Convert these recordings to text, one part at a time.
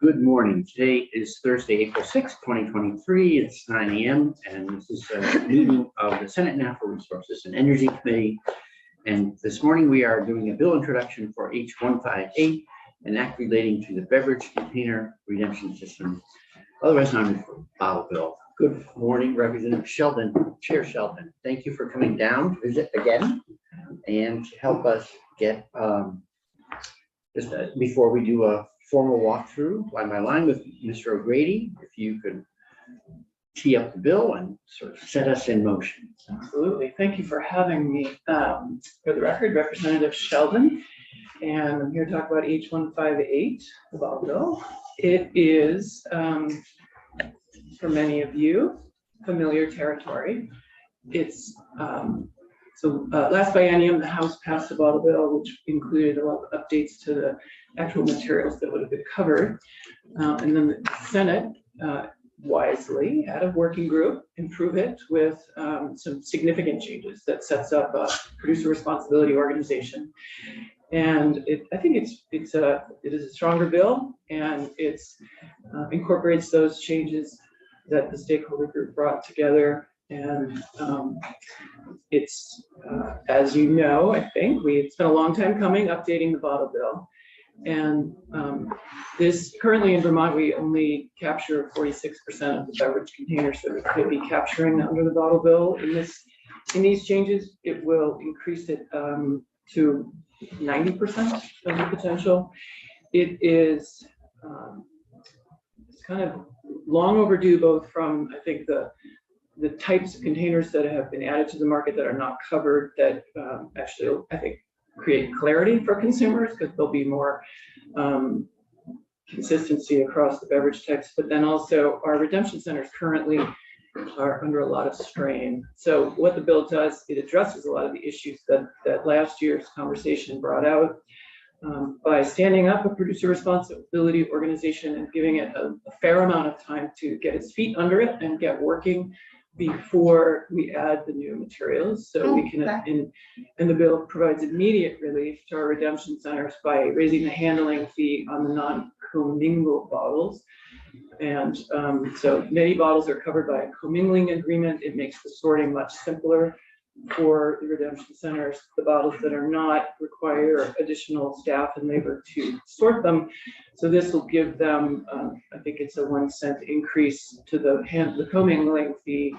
Good morning. Today is Thursday, April 6th, 2023. It's 9 a.m. and this is a meeting of the Senate Natural Resources and Energy Committee. And this morning we are doing a bill introduction for H158, an act relating to the beverage container redemption system, otherwise known as the bottle bill. Good morning, Representative Sheldon, Chair Sheldon. Thank you for coming down to visit again and to help us get just before we do a formal walkthrough line by line with Mr. O'Grady, if you could tee up the bill and sort of set us in motion. Absolutely. Thank you for having me. For the record, Representative Sheldon, and I'm here to talk about H158, the bottle bill. It is, for many of you, familiar territory. It's last biennium, the House passed a bottle bill, which included a lot of updates to the actual materials that would have been covered. And then the Senate wisely had a working group improve it with some significant changes that sets up a producer responsibility organization. And I think it is a stronger bill, and it's incorporates those changes that the stakeholder group brought together. And it's, as you know, I think it's been a long time coming, updating the bottle bill. And this currently in Vermont, we only capture 46% of the beverage containers that we could be capturing under the bottle bill. In these changes, it will increase it to 90% of the potential. It is it's kind of long overdue, both from, I think, the types of containers that have been added to the market that are not covered, that actually, I think, create clarity for consumers, because there'll be more consistency across the beverage text. But then also our redemption centers currently are under a lot of strain. So what the bill does, it addresses a lot of the issues that last year's conversation brought out by standing up a producer responsibility organization and giving it a fair amount of time to get its feet under it and get working before we add the new materials. So we can, and the bill provides immediate relief to our redemption centers by raising the handling fee on the non-commingled bottles. And so many bottles are covered by a commingling agreement. It makes the sorting much simpler for the redemption centers. The bottles that are not require additional staff and labor to sort them. So this will give them, I think it's a 1 cent increase to the commingling fee,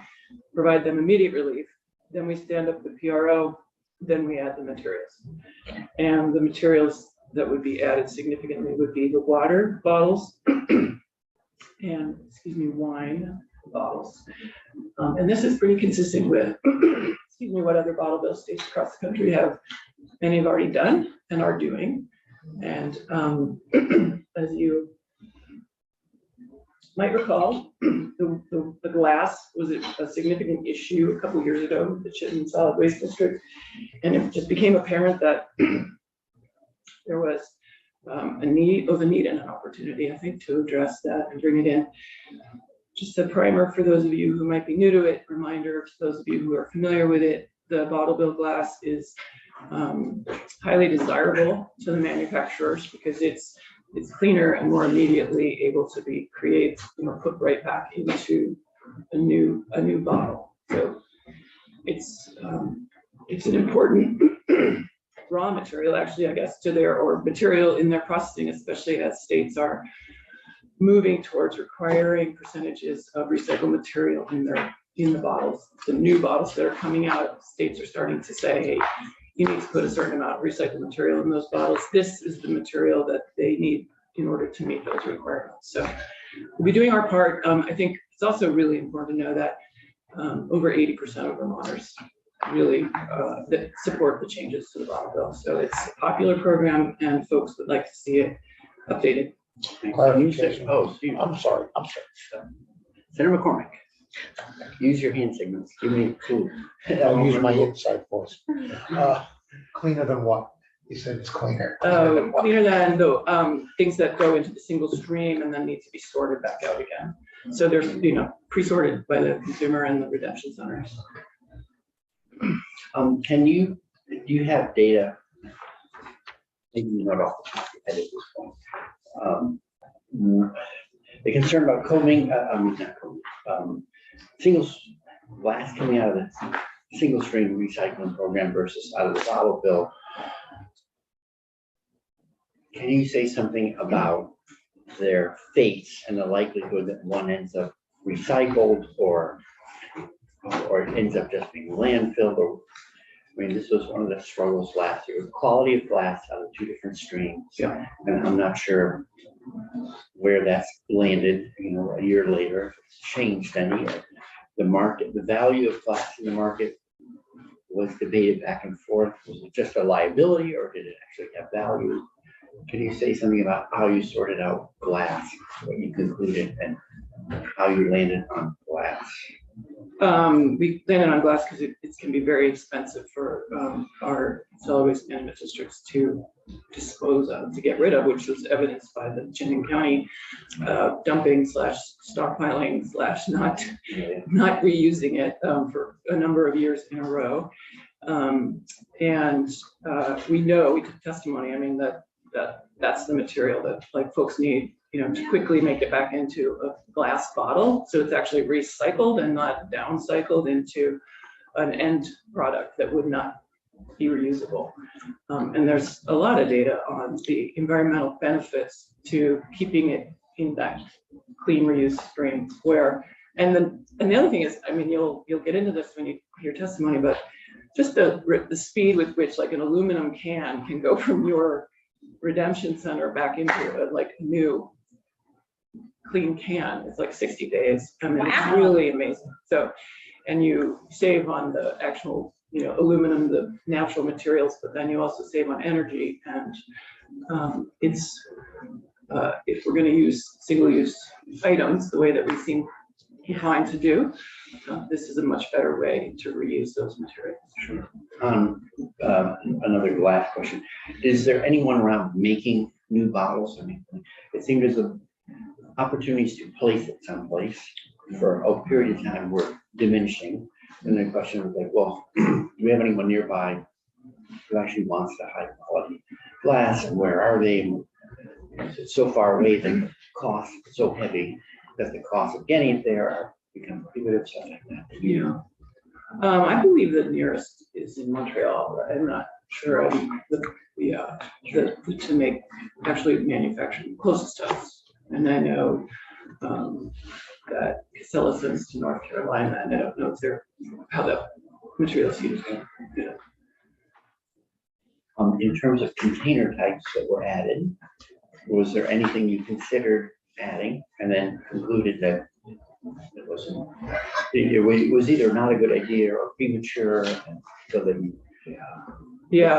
provide them immediate relief. Then we stand up the PRO, then we add the materials. And the materials that would be added significantly would be the water bottles and, wine bottles. And this is pretty consistent with what other bottle bill states across the country have, many have already done and are doing. And as you might recall, the glass was a significant issue a couple of years ago with the Chittenden Solid Waste District, and it just became apparent that there was a need and an opportunity, I think, to address that and bring it in. Just a primer for those of you who might be new to it, reminder to those of you who are familiar with it, the bottle bill glass is highly desirable to the manufacturers because it's cleaner and more immediately able to be put right back into a new bottle. So it's an important raw material, actually, I guess, or material in their processing, especially as states are moving towards requiring percentages of recycled material in the bottles. The new bottles that are coming out, states are starting to say, hey, you need to put a certain amount of recycled material in those bottles. This is the material that they need in order to meet those requirements. So we'll be doing our part. I think it's also really important to know that over 80% of Vermonters really that support the changes to the bottle bill. So it's a popular program and folks would like to see it updated. I'm sorry. Senator McCormick, use your hand signals. Give me a clue. I'll use my inside voice. Cleaner than what? You said it's cleaner. Cleaner than the things that go into the single stream and then need to be sorted back out again. So there's, pre-sorted by the consumer and the redemption centers. Do you have data, maybe not off the top of your head at this point, The concern about combing, not combing, singles glass coming out of the single stream recycling program versus out of the bottle bill. Can you say something about their fates and the likelihood that one ends up recycled or it ends up just being landfilled? Or, I mean, this was one of the struggles last year, quality of glass out of two different streams. Yeah. And I'm not sure where that's landed, a year later, if it's changed any. The market, the value of glass in the market was debated back and forth. Was it just a liability or did it actually have value? Can you say something about how you sorted out glass, what you concluded, and how you landed on glass? We landed on glass because it can be very expensive for our solid waste management districts to dispose of, to get rid of, which was evidenced by the Chittenden County dumping / stockpiling / not reusing it for a number of years in a row. We know, we took testimony, I mean, that's the material that like folks need, to quickly make it back into a glass bottle. So it's actually recycled and not downcycled into an end product that would not be reusable. And there's a lot of data on the environmental benefits to keeping it in that clean reuse stream and the other thing is, I mean, you'll get into this when you hear testimony, but just the speed with which like an aluminum can go from your redemption center back into a new clean can. It's like 60 days. I mean, wow. It's really amazing. So, and you save on the actual, aluminum, the natural materials, but then you also save on energy. And if we're going to use single-use items the way that we seem inclined to do, this is a much better way to reuse those materials. Sure. Another glass question. Is there anyone around making new bottles? I mean, it seems there's opportunities to place it someplace for a period of time were diminishing. And the question was like, well, do we have anyone nearby who actually wants the high quality glass, and where are they? It's so far away that the cost is so heavy that the cost of getting it there becomes prohibitive, stuff like that. Yeah. I believe the nearest is in Montreal. I'm not sure. To make actually manufacturing closest to us. And I know that Casella sends to North Carolina, and I don't know how that material is used. Yeah. In terms of container types that were added, was there anything you considered adding and then concluded that it was either not a good idea or premature, and so that you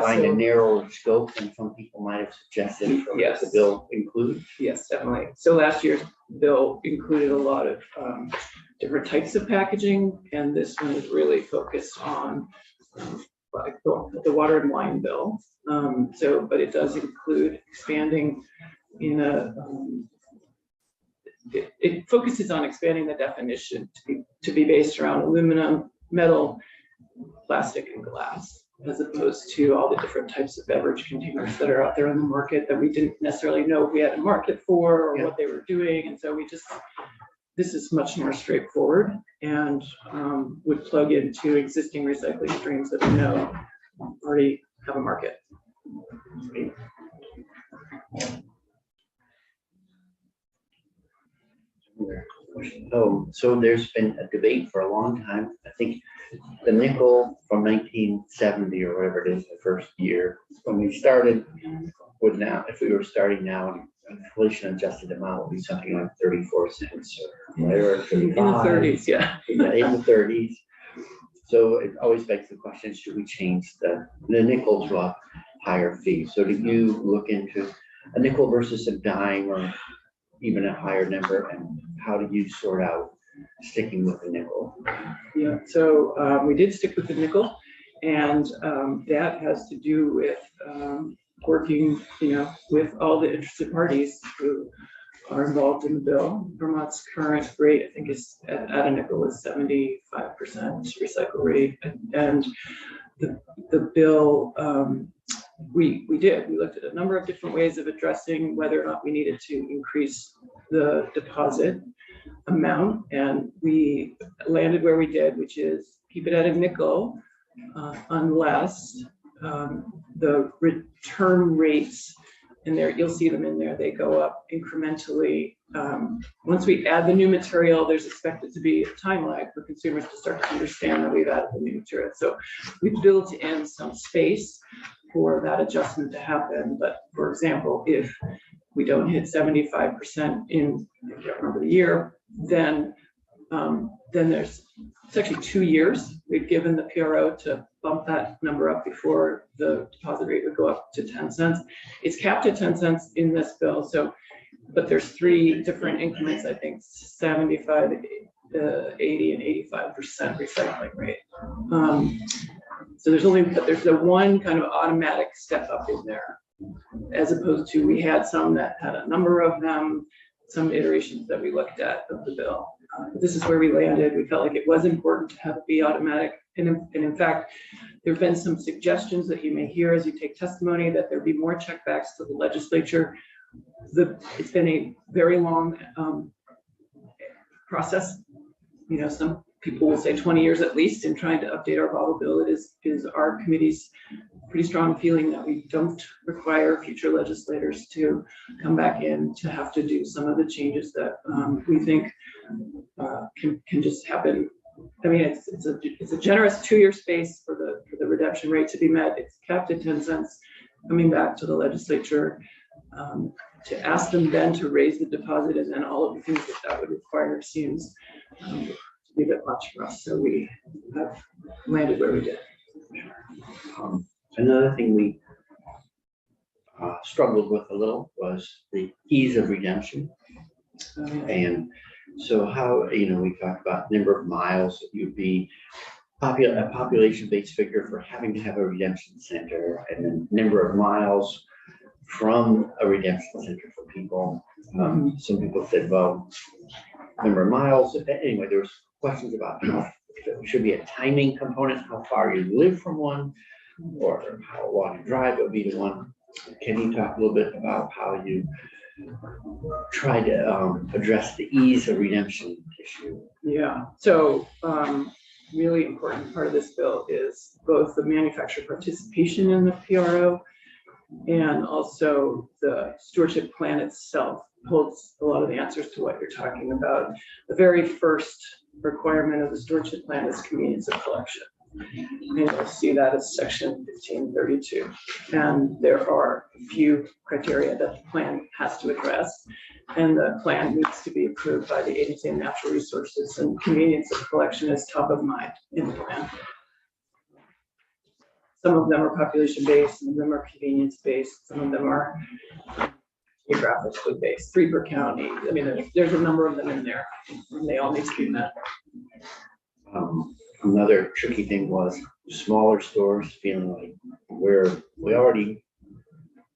find a narrower scope than some people might have suggested from yes. The bill includes? Yes, definitely. So last year's bill included a lot of different types of packaging, and this one is really focused on like the water and wine bill. But it does include expanding in it focuses on expanding the definition to be based around aluminum, metal, plastic, and glass, as opposed to all the different types of beverage containers that are out there in the market that we didn't necessarily know if we had a market for or what they were doing. And so this is much more straightforward and would plug into existing recycling streams that we know already have a market. So there's been a debate for a long time. I think the nickel from 1970 or whatever it is, the first year when we started, would now, if we were starting now, inflation adjusted amount would be something like 34 cents or whatever. In the 30s, yeah. In the 30s. So it always begs the question: should we change the nickel to a higher fee? So did you look into a nickel versus a dime or even a higher number, and how did you sort out sticking with the nickel? Yeah, so we did stick with the nickel, and that has to do with working, with all the interested parties who are involved in the bill. Vermont's current rate, I think, is at a nickel is 75% recycle rate, and the bill we did. We looked at a number of different ways of addressing whether or not we needed to increase the deposit amount, and we landed where we did, which is keep it at a nickel unless the return rates in there, you'll see them in there, they go up incrementally. Once we add the new material, there's expected to be a time lag for consumers to start to understand that we've added the new material. So we've built in some space for that adjustment to happen. But for example, if we don't hit 75% in, I can't remember the year, then it's actually 2 years. We've given the PRO to bump that number up before the deposit rate would go up to 10 cents. It's capped at 10 cents in this bill. So, but there's 3 different increments, I think 75, 80 and 85% recycling rate. So there's the one kind of automatic step up in there, as opposed to we had some that had a number of them, some iterations that we looked at of the bill. This is where we landed. We felt like it was important to have it be automatic. And in fact, there have been some suggestions that you may hear as you take testimony that there be more checkbacks to the legislature. It's been a very long process. You know, some people will say 20 years at least in trying to update our bottle bill. It is our committee's pretty strong feeling that we don't require future legislators to come back in to have to do some of the changes that we think can just happen. I mean, it's a generous 2-year space for the redemption rate to be met. It's capped at 10 cents. Coming back to the legislature to ask them then to raise the deposit, and then all of the things that would require seems to be a bit much for us. So we have landed where we did. Another thing we struggled with a little was the ease of redemption. And so how, we talked about number of miles that you'd be a population-based figure for having to have a redemption center, and then number of miles from a redemption center for people. Some people said, well, number of miles. Anyway, there was questions about how there should be a timing component, how far you live from one, or how long you drive would be to one. Can you talk a little bit about how you try to address the ease of redemption issue? Yeah, so really important part of this bill is both the manufacturer participation in the PRO and also the stewardship plan itself holds a lot of the answers to what you're talking about. The very first requirement of the stewardship plan is convenience of collection. And you'll see that as section 1532. And there are a few criteria that the plan has to address. And the plan needs to be approved by the Agency of Natural Resources, and convenience of collection is top of mind in the plan. Some of them are population-based, some of them are convenience-based, some of them are geographically based, 3 per county. I mean, there's a number of them in there, and they all need to be met. Another tricky thing was smaller stores feeling like we already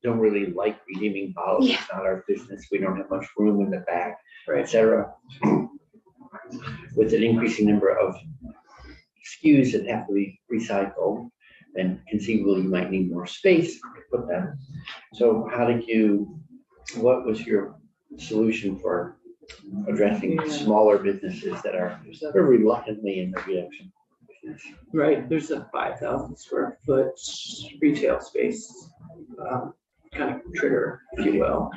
don't really like redeeming bottles. It's not our business. We don't have much room in the back, Right. etc. With an increasing number of SKUs that have to be recycled, then conceivably you might need more space to put them. So what was your solution for addressing smaller businesses that are very reluctantly in the redemption business? Right, there's a 5,000 square foot retail space kind of trigger, if you will.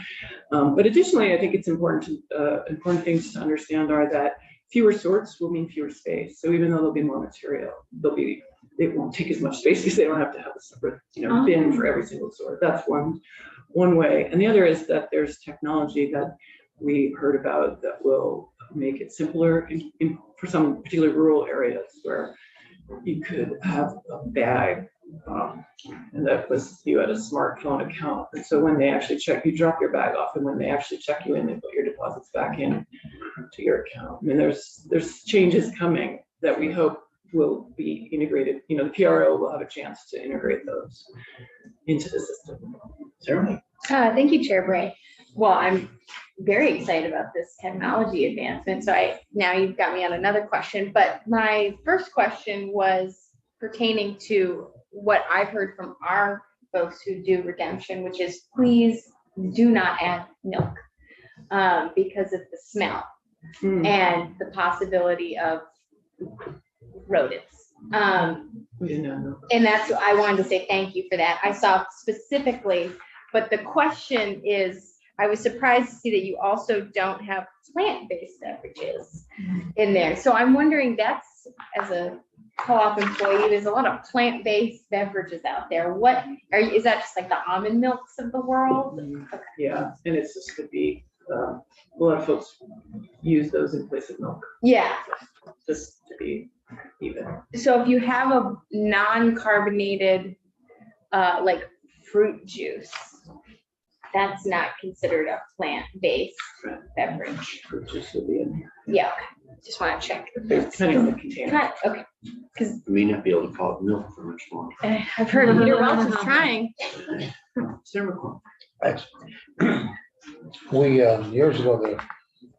But additionally, I think it's important things to understand are that fewer sorts will mean fewer space. So even though there'll be more material, it won't take as much space because they don't have to have a separate bin for every single sort. That's one way. And the other is that there's technology that we heard about that will make it simpler for some particular rural areas where you could have a bag and that was you had a smartphone account. And so when they actually check, you drop your bag off, and when they actually check you in, they put your deposits back in to your account. I mean, there's changes coming that we hope will be integrated. The PRO will have a chance to integrate those into the system. Certainly. Thank you, Chair Bray. Well, I'm very excited about this technology advancement. So now you've got me on another question, but my first question was pertaining to what I've heard from our folks who do redemption, which is please do not add milk because of the smell Hmm. and the possibility of rodents. We didn't know. And that's, I wanted to say thank you for that. I saw specifically, but the question is, I was surprised to see that you also don't have plant-based beverages in there. So I'm wondering, that's, as a co-op employee, there's a lot of plant-based beverages out there. What is that, just like the almond milks of the world? Yeah, and it's just to be, a lot of folks use those in place of milk, Yeah. just to be even. So if you have a non-carbonated, like fruit juice, that's not considered a plant-based beverage. Fruit juice will be in here. Yeah, okay. Just want to check. Depending on the container. Okay, You may not be able to call it milk for much longer. I've heard of Peter Welch is trying. Senator McClung. Thanks. We, years ago, there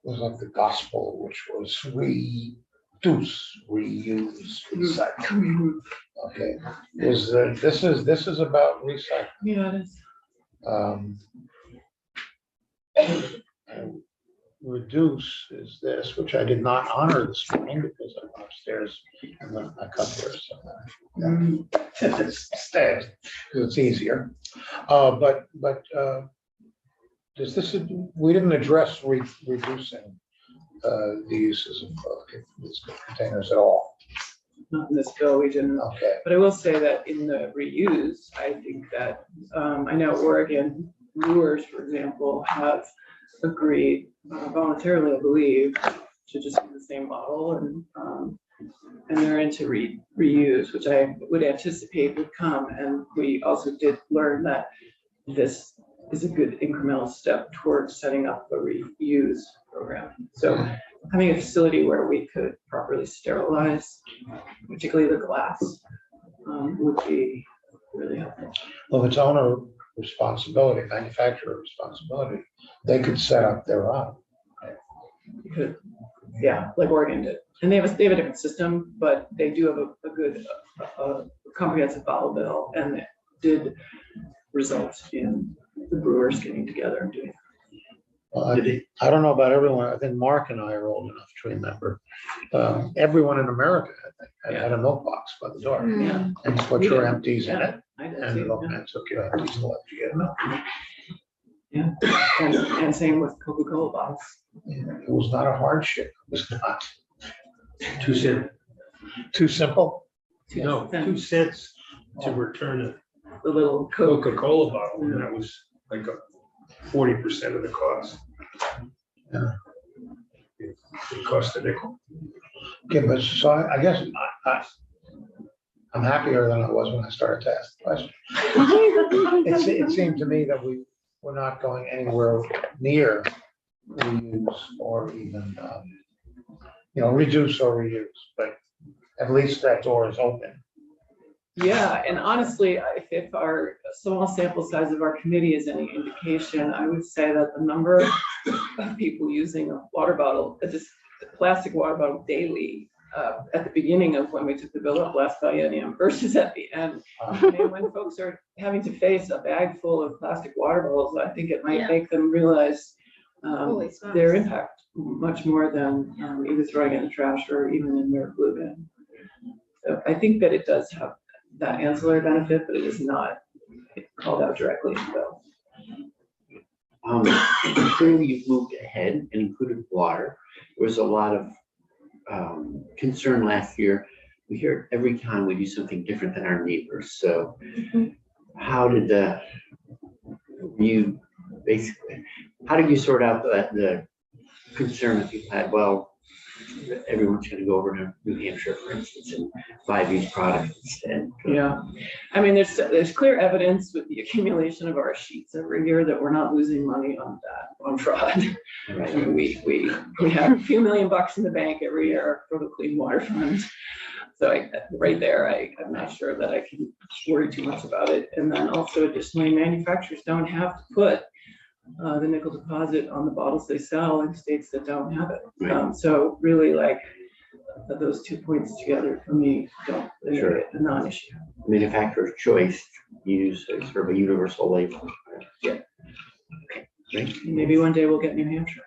was like the gospel, which was reduce, reuse, recycle. Okay, this is about recycling. Yeah, it is. And reduce is this, which I did not honor this morning because I'm upstairs and then I cut there. So it's stairs, because it's easier. But we didn't address reducing the uses of these containers at all. Not in this bill, we didn't. Okay. But I will say that in the reuse, I think that, I know Oregon brewers, for example, have agreed voluntarily, I believe, to just use the same bottle, and they're into reuse, which I would anticipate would come. And we also did learn that this is a good incremental step towards setting up a reuse program. So having a facility where we could properly sterilize, particularly the glass, would be really helpful. Well, it's owner responsibility, manufacturer responsibility. They could set up their own. You could, yeah, like Oregon did. And they have a different system, but they do have a good comprehensive bottle bill, and it did result in the brewers getting together and doing. Well, I don't know about everyone. I think Mark and I are old enough to remember. Everyone in America, I think, had a milk box by the door. Yeah. And you put your empties in it, I did and the too, milkman took your empties and let you get milk. yeah. And same with Coca-Cola bottles. It was not a hardship. It was not Two cents, too simple. no, 2 cents to return The little a Coke. Coca-Cola bottle, and that was like 40% of the cost. Yeah. It cost a nickel. Okay, but so I guess I'm happier than I was when I started to ask the question. It seemed to me that we're not going anywhere near reuse or even, reduce or reuse, but at least that door is open. Yeah, and honestly, if our small sample size of our committee is any indication, I would say that the number of people using a water bottle, just a plastic water bottle daily, at the beginning of when we took the bill up last biennium versus at the end. And when folks are having to face a bag full of plastic water bottles, I think it might Yeah. make them realize Holy smokes. their impact much more than either throwing it in the trash or even in their blue bin. So I think that it does have that ancillary benefit, but it is not called out directly in the bill. Clearly you've moved ahead and included water. There was a lot of concern last year. We hear it every time we do something different than our neighbors. So how did how did you sort out the concern that people had? Well, everyone's going to go over to New Hampshire, for instance, and buy these products instead. Yeah, I mean, there's clear evidence with the accumulation of our sheets every year that we're not losing money on that, on fraud. I Right. mean, we have a few $1 million in the bank every year for the Clean Water Fund. So right there, I'm not sure that I can worry too much about it. And then also additionally, manufacturers don't have to put the nickel deposit on the bottles they sell in states that don't have it. Right. So really, those 2 points together for me don't make Sure. it a non-issue. Manufacturer's choice, use as sort of a universal label. Yeah. Great. Maybe one day we'll get New Hampshire.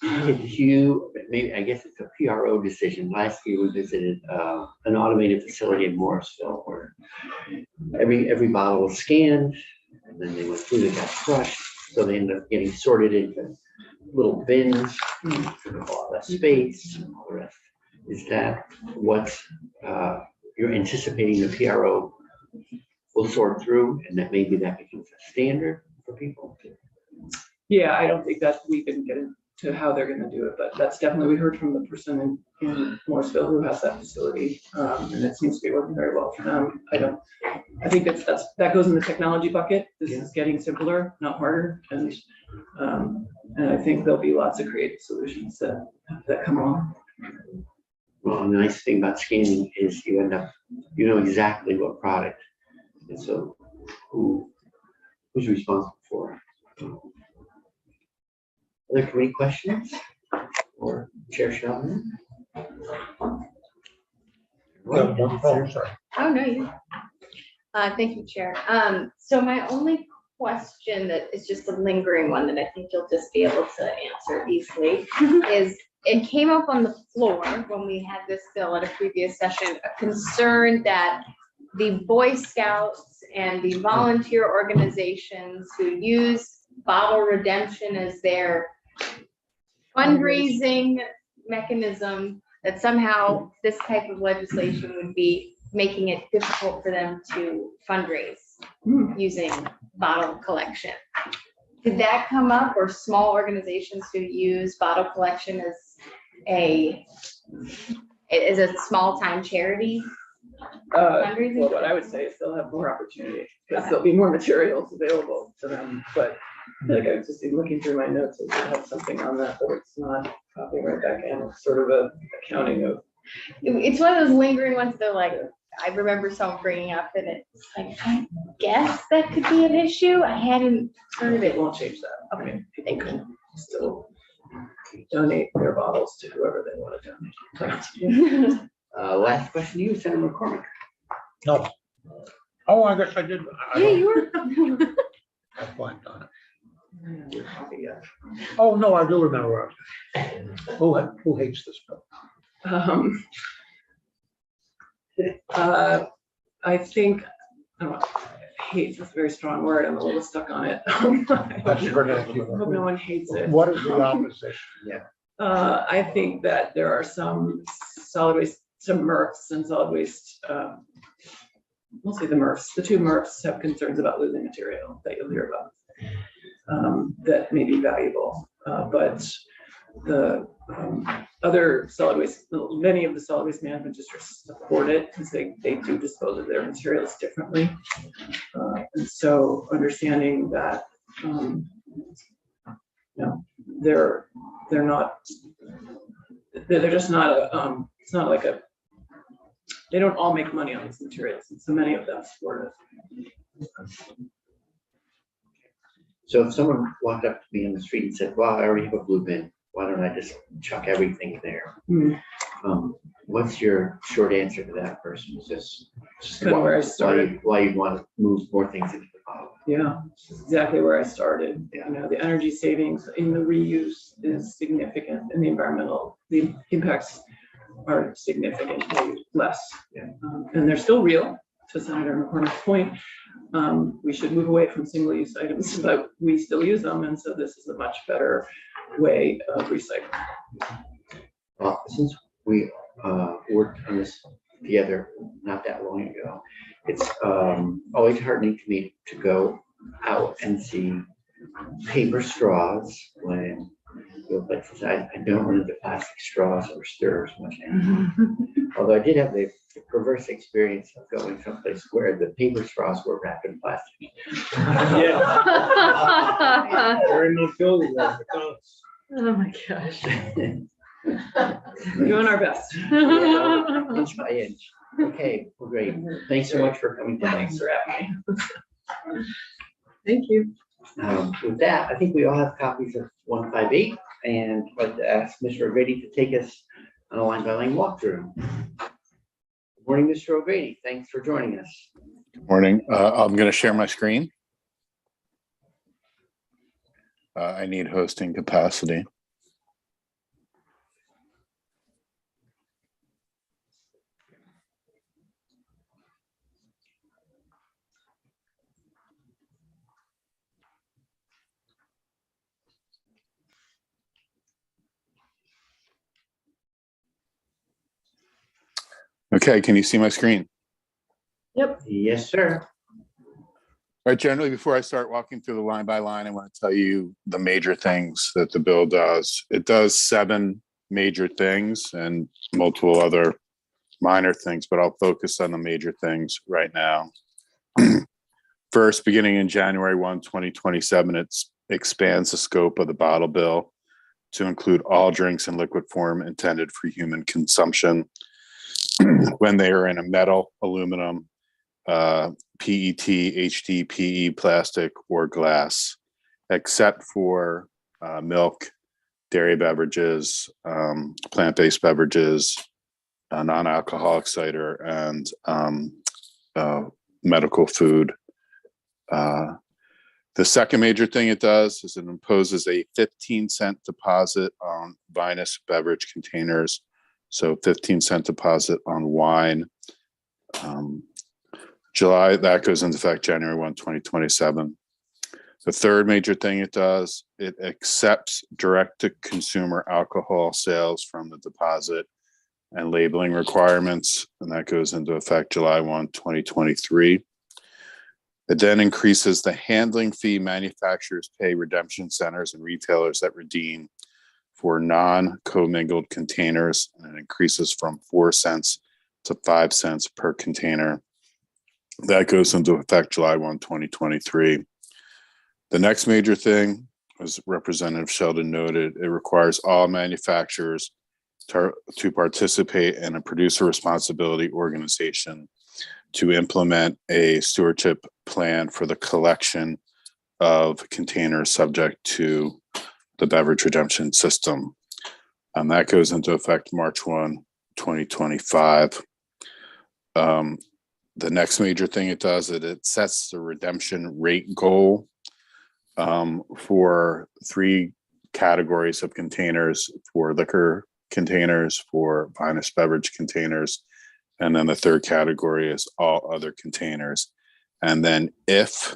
Did you, maybe, I guess it's a PRO decision. Last year we visited an automated facility in Morrisville where every bottle was scanned and then they went through, they got crushed. So they ended up getting sorted into little bins, for a lot less space and all the rest. Is that what you're anticipating the PRO will sort through and that maybe that becomes a standard for people? Yeah, I don't think that we can get into how they're gonna do it, but that's definitely, we heard from the person in Morrisville who has that facility. And it seems to be working very well for them. I think that goes in the technology bucket. This is getting simpler, not harder. And I think there'll be lots of creative solutions that come along. Well, the nice thing about scanning is you know exactly what product. And so who's responsible for it? Other committee questions or Chair Sheldon? Sorry. Oh, no, you. Thank you, Chair. So my only question that is just a lingering one that I think you'll just be able to answer easily is, it came up on the floor when we had this bill at a previous session, a concern that the Boy Scouts and the volunteer organizations who use bottle redemption as their fundraising mechanism, that somehow this type of legislation would be making it difficult for them to fundraise using bottle collection. Did that come up, or small organizations who use bottle collection as a small time charity? Fundraising? Well, what I would say is they'll have more opportunity because there'll be more materials available to them. But I feel like I was just looking through my notes and have something on that, but it's not popping right back in. It's sort of a accounting of. It's one of those lingering ones that, like, I remember someone bringing up, and it's like, I guess that could be an issue. I hadn't heard of It it. won't change that. Okay, people can still donate their bottles to whoever they want to donate. Last question to you, Senator McCormick. No. Oh, I guess I did. Yeah, you were. I blanked on it. Yeah. Oh, no, I do remember. Who hates this bill? I think, I don't know, hate is a very strong word. I'm a little stuck on it. That's good. I hope no one hates it. What is the opposition? I think that there are some solid waste, some MRFs and solid waste, mostly the MRFs. The two MRFs have concerns about losing material that you'll hear about that may be valuable. But the other solid waste, many of the solid waste management districts support it because they do dispose of their materials differently. And so understanding that, they're just not a, it's not like a, they don't all make money on these materials, and so many of them support it. So if someone walked up to me in the street and said, well, I already have a blue bin, why don't I just chuck everything there? What's your short answer to that person? Is this Kind of where I started. why you want to move more things into the bottle? Yeah, this is exactly where I started. You know, the energy savings in the reuse is significant, and the impacts are significantly less. And they're still real, to Senator McCormick's point. We should move away from single-use items, but we still use them, and so this is a much better way of recycling. Well, since we worked on this together not that long ago, it's always heartening to me to go out and see paper straws when I don't run into plastic straws or stirrers much anymore. Although I did have the perverse experience of going someplace where the paper straws were wrapped in plastic. Yeah. Very much building that. Oh my gosh. We're doing our best. Inch by inch. Okay, well, great. Thanks so much for coming down. Thanks for having me. Thank you. With that, I think we all have copies of 158. and I'd like to ask Mr. O'Grady to take us on a line-by-line walkthrough. Good morning, Mr. O'Grady. Thanks for joining us. Morning. I'm going to share my screen. I need hosting capacity. Okay, can you see my screen? Yep. Yes, sir. All right, generally, before I start walking through the line by line, I want to tell you the major things that the bill does. It does 7 major things and multiple other minor things, but I'll focus on the major things right now. First, beginning in January 1, 2027, it expands the scope of the bottle bill to include all drinks in liquid form intended for human consumption when they are in a metal, aluminum, PET, HDPE, plastic, or glass, except for milk, dairy beverages, plant-based beverages, non-alcoholic cider, and medical food. The second major thing it does is it imposes a 15-cent deposit on vinous beverage containers. So 15-cent deposit on wine. That goes into effect January 1, 2027. The third major thing it does, it accepts direct-to-consumer alcohol sales from the deposit and labeling requirements, and that goes into effect July 1, 2023. It then increases the handling fee manufacturers pay redemption centers and retailers that redeem for non-commingled containers, and it increases from 4 cents to 5 cents per container. That goes into effect July 1, 2023. The next major thing, as Representative Sheldon noted, it requires all manufacturers to participate in a producer responsibility organization to implement a stewardship plan for the collection of containers subject to the beverage redemption system. And that goes into effect March 1, 2025. The next major thing it does is it sets the redemption rate goal for 3 categories of containers: for liquor containers, for vinous beverage containers, and then the third category is all other containers. And then if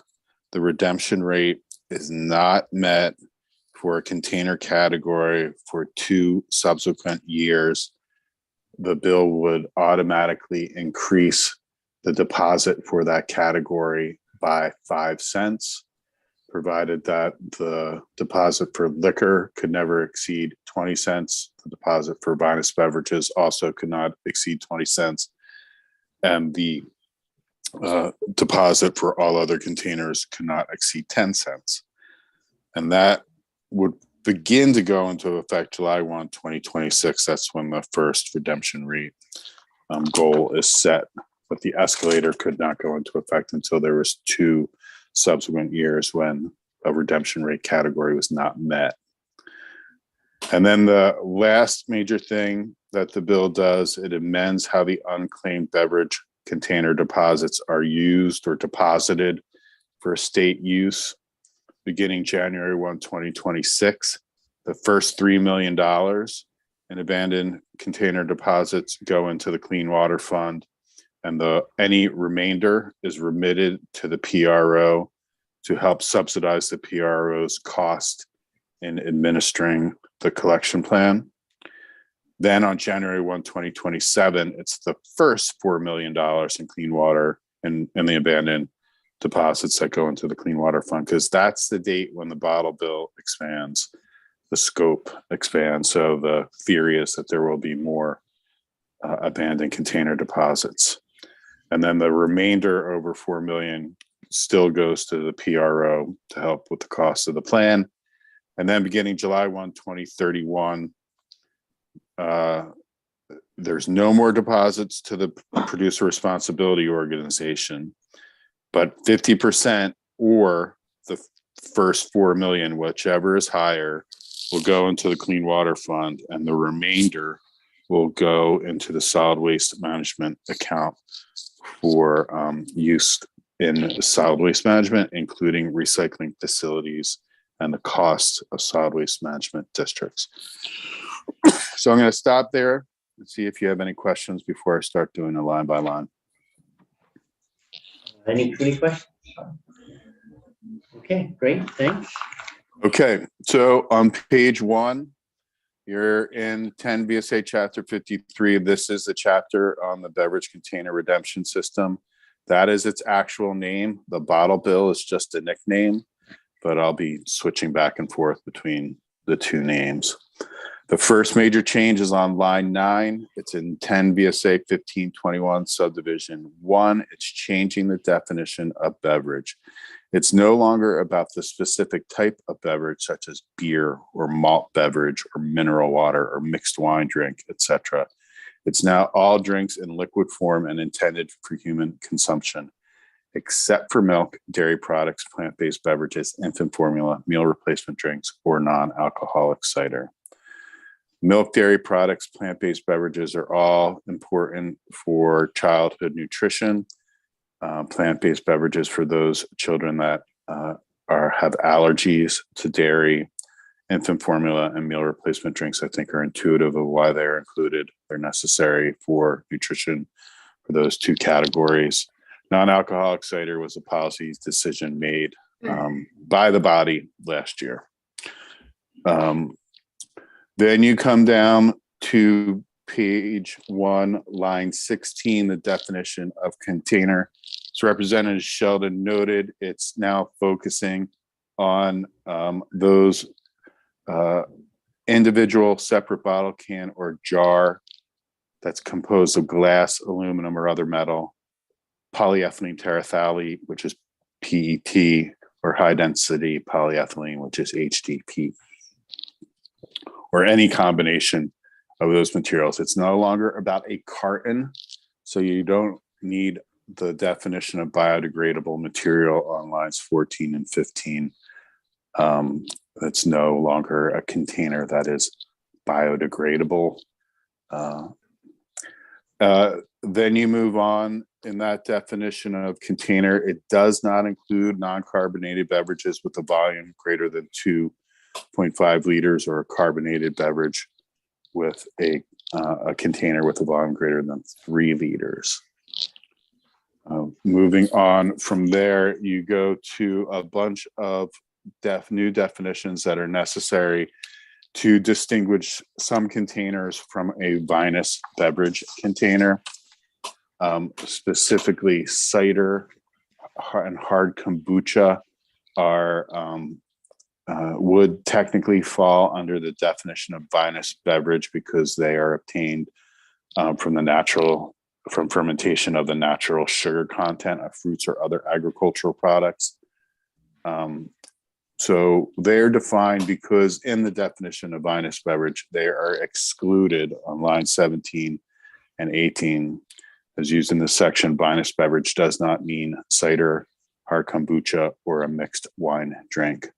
the redemption rate is not met for a container category for 2 subsequent years, the bill would automatically increase the deposit for that category by 5 cents, provided that the deposit for liquor could never exceed 20 cents. The deposit for vinous beverages also could not exceed 20 cents. And the deposit for all other containers could not exceed 10 cents. And that would begin to go into effect July 1, 2026. That's when the first redemption rate goal is set. But the escalator could not go into effect until there was 2 subsequent years when a redemption rate category was not met. And then the last major thing that the bill does, it amends how the unclaimed beverage container deposits are used or deposited for state use beginning January 1, 2026. The first $3 million in abandoned container deposits go into the Clean Water Fund, and any remainder is remitted to the PRO to help subsidize the PRO's cost in administering the collection plan. Then on January 1, 2027, it's the first $4 million in clean water and the abandoned deposits that go into the Clean Water Fund, because that's the date when the bottle bill expands, the scope expands. So the theory is that there will be more abandoned container deposits. And then the remainder over 4 million still goes to the PRO to help with the cost of the plan. And then beginning July 1, 2031, there's no more deposits to the producer responsibility organization, but 50% or the first 4 million, whichever is higher, will go into the Clean Water Fund, and the remainder will go into the solid waste management account for use in solid waste management, including recycling facilities and the cost of solid waste management districts. So I'm going to stop there and see if you have any questions before I start doing a line by line. Any questions? Okay, great, thanks. Okay, so on page 1, you're in 10 VSA chapter 53. This is the chapter on the beverage container redemption system. That is its actual name. The bottle bill is just a nickname, but I'll be switching back and forth between the two names. The first major change is on line 9. It's in 10 VSA 1521 subdivision 1. It's changing the definition of beverage. It's no longer about the specific type of beverage, such as beer or malt beverage or mineral water or mixed wine drink, etc. It's now all drinks in liquid form and intended for human consumption, except for milk, dairy products, plant-based beverages, infant formula, meal replacement drinks, or non-alcoholic cider. Milk, dairy products, plant-based beverages are all important for childhood nutrition. Plant-based beverages for those children that have allergies to dairy. Infant formula and meal replacement drinks, I think, are intuitive of why they're included. They're necessary for nutrition for those two categories. Non-alcoholic cider was a policy decision made by the body last year. Then you come down to page 1, line 16, the definition of container. So Representative Sheldon noted it's now focusing on those individual separate bottle, can, or jar that's composed of glass, aluminum, or other metal, polyethylene terephthalate, which is PET, or high density polyethylene, which is HDP, or any combination of those materials. It's no longer about a carton, so you don't need the definition of biodegradable material on lines 14 and 15. It's no longer a container that is biodegradable. Then you move on in that definition of container. It does not include non-carbonated beverages with a volume greater than 2.5 liters or a carbonated beverage with a container with a volume greater than 3 liters. Moving on from there, you go to a bunch of new definitions that are necessary to distinguish some containers from a vinous beverage container. Specifically, cider and hard kombucha would technically fall under the definition of vinous beverage because they are obtained from fermentation of the natural sugar content of fruits or other agricultural products. So they're defined because in the definition of vinous beverage, they are excluded on line 17 and 18. As used in this section, vinous beverage does not mean cider, hard kombucha, or a mixed wine drink.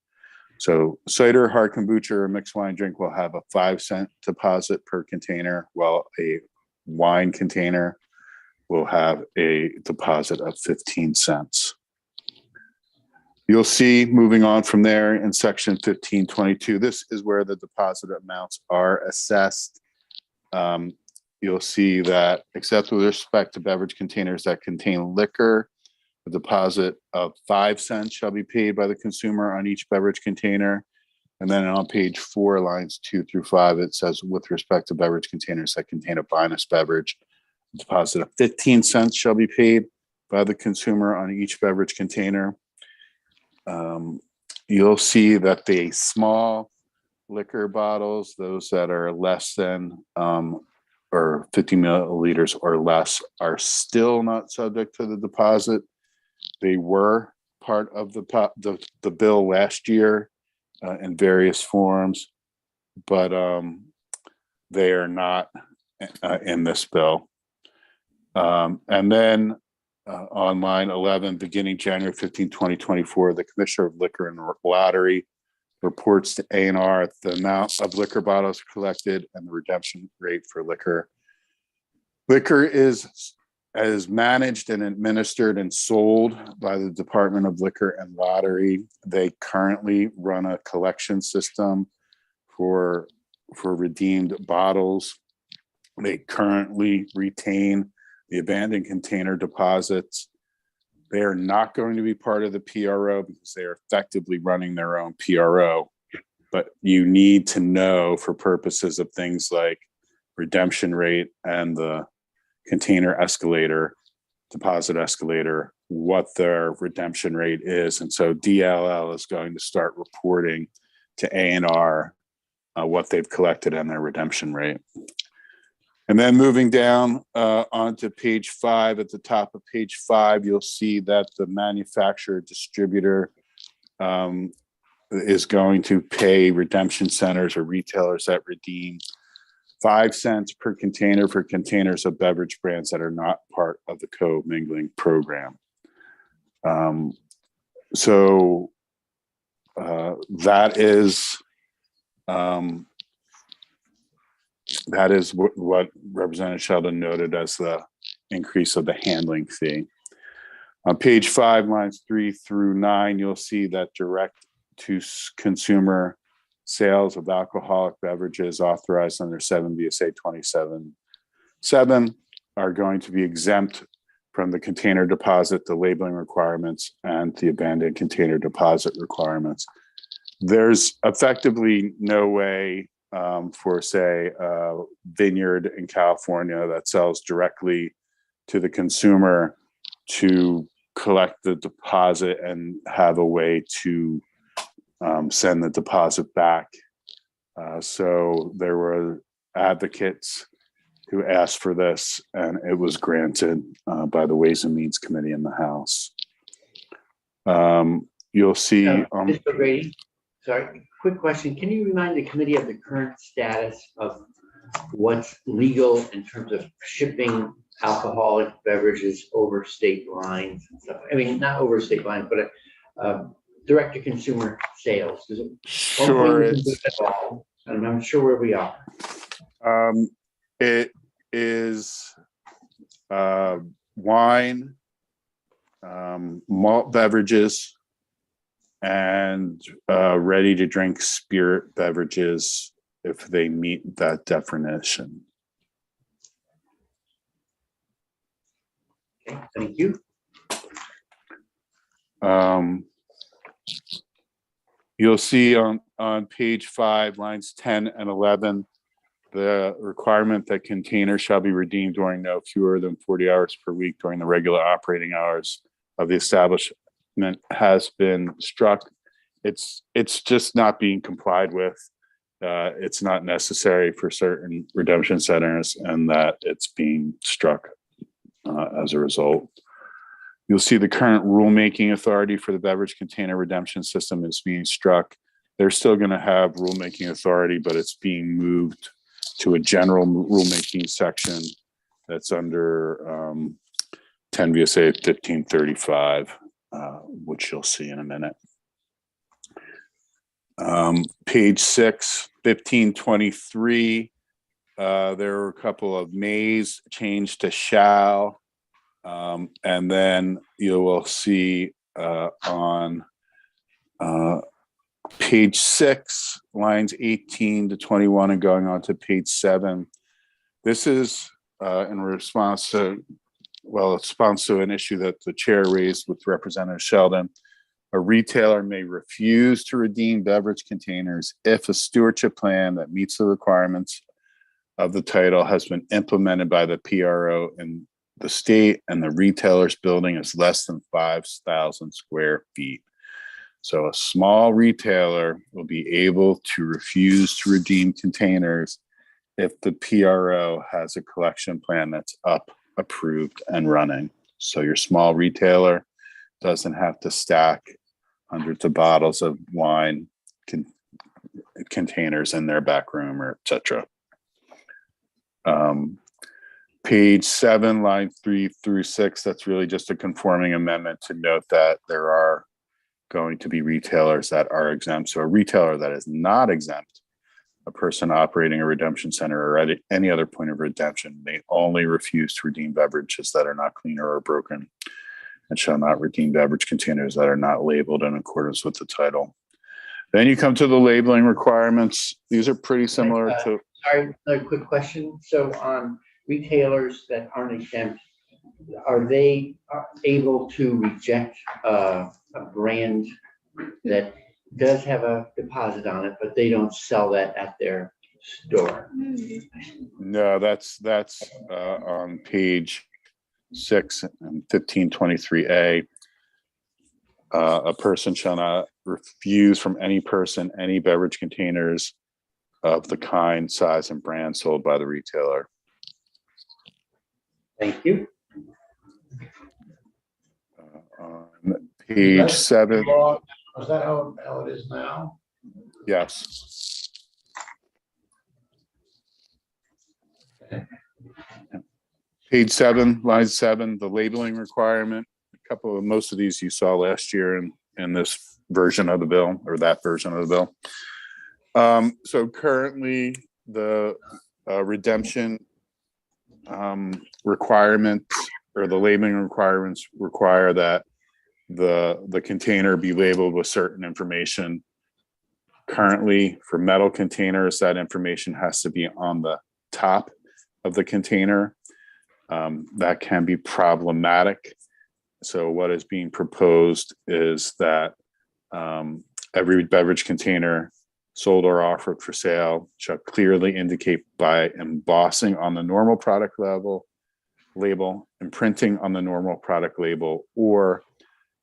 So cider, hard kombucha, or mixed wine drink will have a 5-cent deposit per container, while a wine container will have a deposit of 15 cents. You'll see, moving on from there in section 1522, this is where the deposit amounts are assessed. You'll see that except with respect to beverage containers that contain liquor, a deposit of 5 cents shall be paid by the consumer on each beverage container. And then on page 4, lines 2 through 5, it says with respect to beverage containers that contain a vinous beverage, a deposit of 15 cents shall be paid by the consumer on each beverage container. You'll see that the small liquor bottles, those that are less than or 50 milliliters or less, are still not subject to the deposit. They were part of the bill last year in various forms, but they are not in this bill. And then on line 11, beginning January 15, 2024, the Commissioner of Liquor and Lottery reports to A&R the amount of liquor bottles collected and the redemption rate for liquor. Liquor is managed and administered and sold by the Department of Liquor and Lottery. They currently run a collection system for redeemed bottles. They currently retain the abandoned container deposits. They are not going to be part of the PRO because they are effectively running their own PRO. But you need to know, for purposes of things like redemption rate and the container escalator, deposit escalator, what their redemption rate is. And so DLL is going to start reporting to A&R what they've collected and their redemption rate. And then moving down onto page 5, at the top of page 5, you'll see that the manufacturer distributor is going to pay redemption centers or retailers that redeem 5 cents per container for containers of beverage brands that are not part of the co-mingling program. So that is what Representative Sheldon noted as the increase of the handling fee. On page 5, lines 3 through 9, you'll see that direct to consumer sales of alcoholic beverages authorized under 7 VSA 27.7 are going to be exempt from the container deposit, the labeling requirements, and the abandoned container deposit requirements. There's effectively no way for, say, a vineyard in California that sells directly to the consumer to collect the deposit and have a way to send the deposit back. So there were advocates who asked for this, and it was granted by the Ways and Means Committee in the House. You'll see. Mr. Grady, sorry, quick question. Can you remind the committee of the current status of what's legal in terms of shipping alcoholic beverages over state lines and stuff? I mean, not over state lines, but direct to consumer sales. Is it? Sure. I'm not sure where we are. It is wine, malt beverages, and ready to drink spirit beverages if they meet that definition. Okay, thank you. You'll see on page 5, lines 10 and 11, the requirement that containers shall be redeemed during no fewer than 40 hours per week during the regular operating hours of the establishment has been struck. It's just not being complied with. It's not necessary for certain redemption centers, and that it's being struck as a result. You'll see the current rulemaking authority for the beverage container redemption system is being struck. They're still going to have rulemaking authority, but it's being moved to a general rulemaking section that's under 10 VSA 1535, which you'll see in a minute. Page 6, 1523, there were a couple of mays changed to shall. And then you will see on page 6, lines 18 to 21 and going on to page 7. This is in response to an issue that the chair raised with Representative Sheldon. A retailer may refuse to redeem beverage containers if a stewardship plan that meets the requirements of the title has been implemented by the PRO in the state and the retailer's building is less than 5,000 square feet. So a small retailer will be able to refuse to redeem containers if the PRO has a collection plan that's up, approved, and running. So your small retailer doesn't have to stack hundreds of bottles of wine containers in their back room or et cetera. Page 7, line 3 through 6, that's really just a conforming amendment to note that there are going to be retailers that are exempt. So a retailer that is not exempt, a person operating a redemption center or at any other point of redemption, may only refuse to redeem beverages that are not clean or broken, and shall not redeem beverage containers that are not labeled in accordance with the title. Then you come to the labeling requirements. These are pretty similar to. Sorry, a quick question. So on retailers that aren't exempt, are they able to reject a brand that does have a deposit on it, but they don't sell that at their store? No, that's on page 6 and 1523A. A person shall not refuse from any person any beverage containers of the kind, size, and brand sold by the retailer. Thank you. On page 7, Is that how it is now? yes. Page 7, line 7, the labeling requirement. Most of these you saw last year in this version of the bill, or that version of the bill. So currently the redemption requirements, or the labeling requirements, require that the container be labeled with certain information. Currently, for metal containers, that information has to be on the top of the container. That can be problematic. So what is being proposed is that every beverage container sold or offered for sale shall clearly indicate by embossing on the normal product label, imprinting on the normal product label, or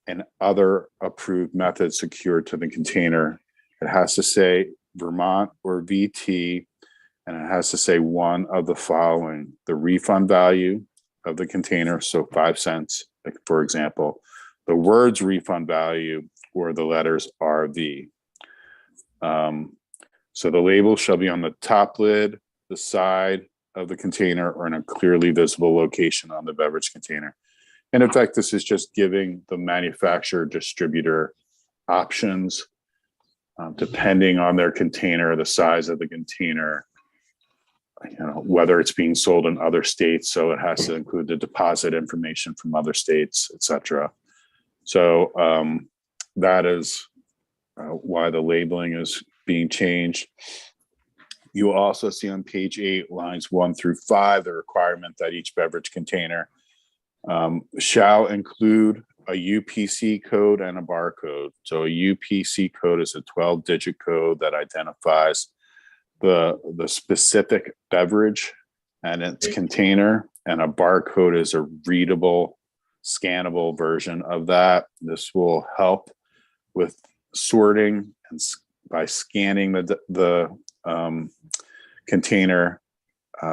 an other approved method secured to the container. It has to say Vermont or VT, and it has to say one of the following: the refund value of the container, so 5 cents, like for example, the words refund value, or the letters RV. So the label shall be on the top lid, the side of the container, or in a clearly visible location on the beverage container. In effect, this is just giving the manufacturer distributor options depending on their container, the size of the container, whether it's being sold in other states. So it has to include the deposit information from other states, etc. So that is why the labeling is being changed. You will also see on page 8, lines 1 through 5, the requirement that each beverage container shall include a UPC code and a barcode. So a UPC code is a 12-digit code that identifies the specific beverage and its container, and a barcode is a readable, scannable version of that. This will help with sorting and by scanning the container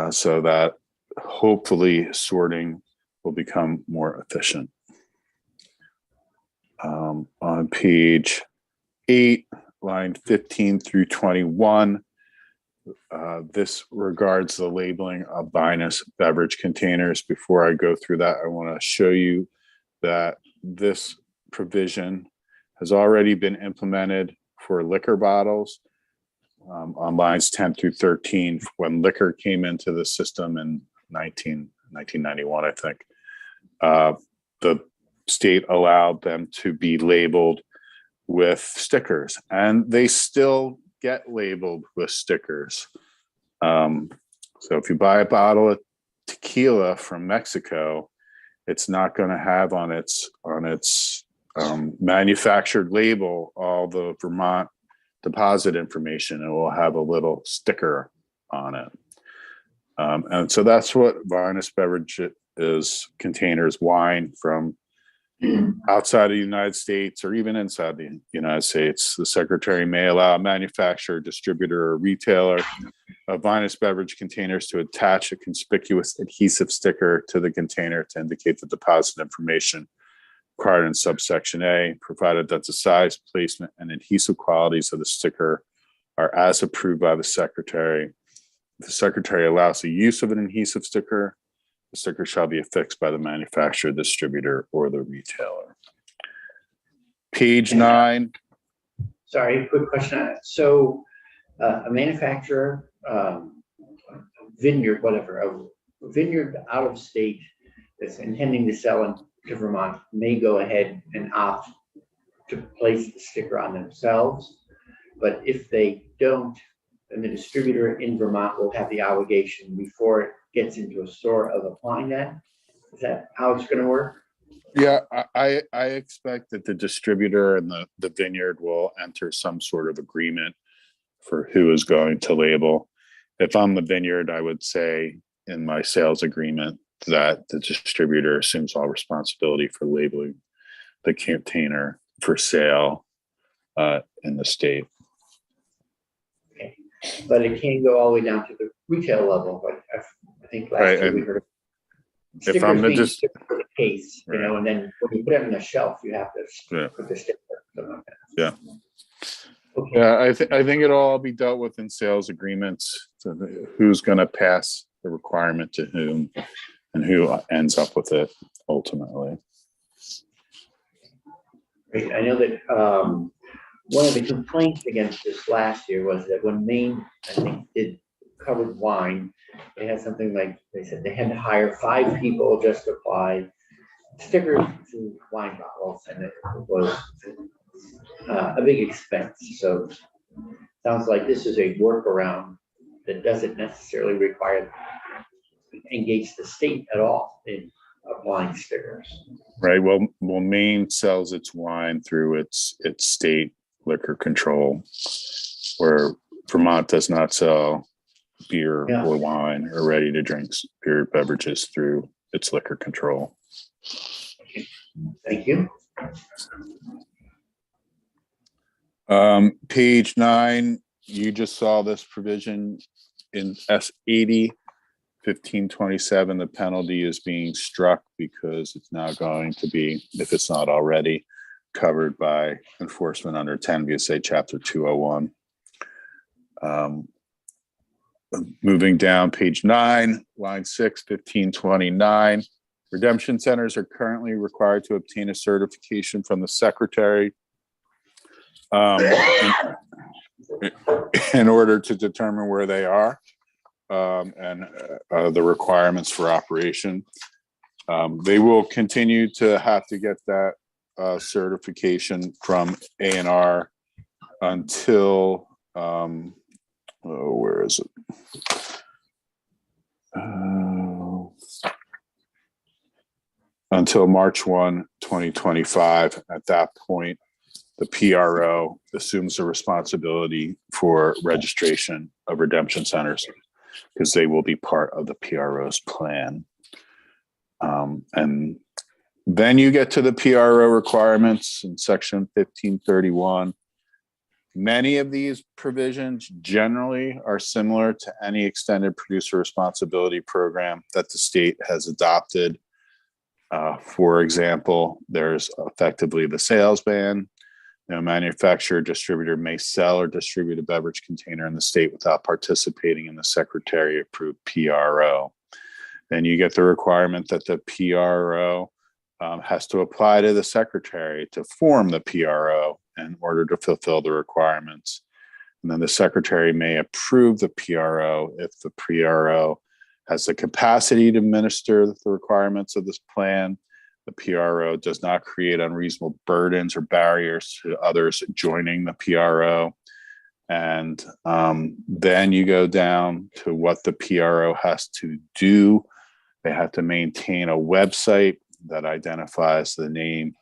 so that hopefully sorting will become more efficient. On page 8, line 15 through 21, this regards the labeling of Vinous beverage containers. Before I go through that, I want to show you that this provision has already been implemented for liquor bottles on lines 10 through 13. When liquor came into the system in 1991, I think, the state allowed them to be labeled with stickers, and they still get labeled with stickers. So if you buy a bottle of tequila from Mexico, it's not going to have on its manufactured label all the Vermont deposit information. It will have a little sticker on it. And so that's what Vinous beverage is: containers, wine from outside of the United States or even inside the United States. The secretary may allow a manufacturer, distributor, or retailer of Vinous beverage containers to attach a conspicuous adhesive sticker to the container to indicate the deposit information required in subsection A, provided that the size, placement, and adhesive qualities of the sticker are as approved by the secretary. If the secretary allows the use of an adhesive sticker, the sticker shall be affixed by the manufacturer, distributor, or the retailer. Page 9, Sorry, quick question on it. So a manufacturer, vineyard, whatever, a vineyard out of state that's intending to sell into Vermont may go ahead and opt to place the sticker on themselves. But if they don't, then the distributor in Vermont will have the obligation before it gets into a store of applying that. Is that how it's gonna work? yeah, I expect that the distributor and the vineyard will enter some sort of agreement for who is going to label. If I'm the vineyard, I would say in my sales agreement that the distributor assumes all responsibility for labeling the container for sale in the state. Okay, but it can go all the way down to the retail level, but I think last Right, year we and heard. if I'm Stickers the being dis- sticker for the case, you know, and then when you put it on the shelf, you have to Yeah. put the sticker. something like that. Yeah. Okay, Yeah, I think it'll all be dealt with in sales agreements. So who's going to pass the requirement to whom and who ends up with it ultimately. great. I know that one of the complaints against this last year was that when Maine, I think, did covered wine, they had something like, they said they had to hire 5 people just to apply stickers to wine bottles, and it was a big expense. So sounds like this is a workaround that doesn't necessarily require engage the state at all in applying stickers. Right. Well, Maine sells its wine through its state liquor control, where Vermont does not sell beer Yeah. or wine or ready to drink spirit beverages through its liquor control. Thank you. Page 9, you just saw this provision in S80 1527. The penalty is being struck because it's now going to be, if it's not already, covered by enforcement under 10 VSA Chapter 201. Moving down page 9, line 6, 1529. Redemption centers are currently required to obtain a certification from the secretary in order to determine where they are and the requirements for operation. They will continue to have to get that certification from A&R until, where is it? Until March 1, 2025. At that point, the PRO assumes the responsibility for registration of redemption centers because they will be part of the PRO's plan. And then you get to the PRO requirements in section 1531. Many of these provisions generally are similar to any extended producer responsibility program that the state has adopted. For example, there's effectively the sales ban. No manufacturer or distributor may sell or distribute a beverage container in the state without participating in the secretary approved PRO. Then you get the requirement that the PRO has to apply to the secretary to form the PRO in order to fulfill the requirements. And then the secretary may approve the PRO if the PRO has the capacity to administer the requirements of this plan. The PRO does not create unreasonable burdens or barriers to others joining the PRO. And then you go down to what the PRO has to do. They have to maintain a website that identifies the name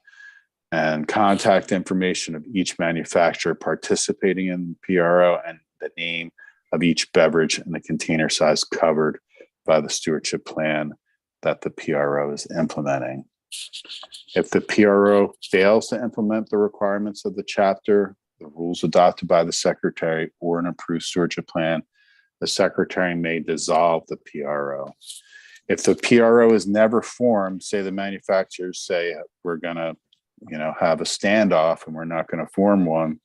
and contact information of each manufacturer participating in the PRO and the name of each beverage and the container size covered by the stewardship plan that the PRO is implementing. If the PRO fails to implement the requirements of the chapter, the rules adopted by the secretary, or an approved stewardship plan, the secretary may dissolve the PRO. If the PRO is never formed, say the manufacturers say we're going to, have a standoff and we're not going to form one,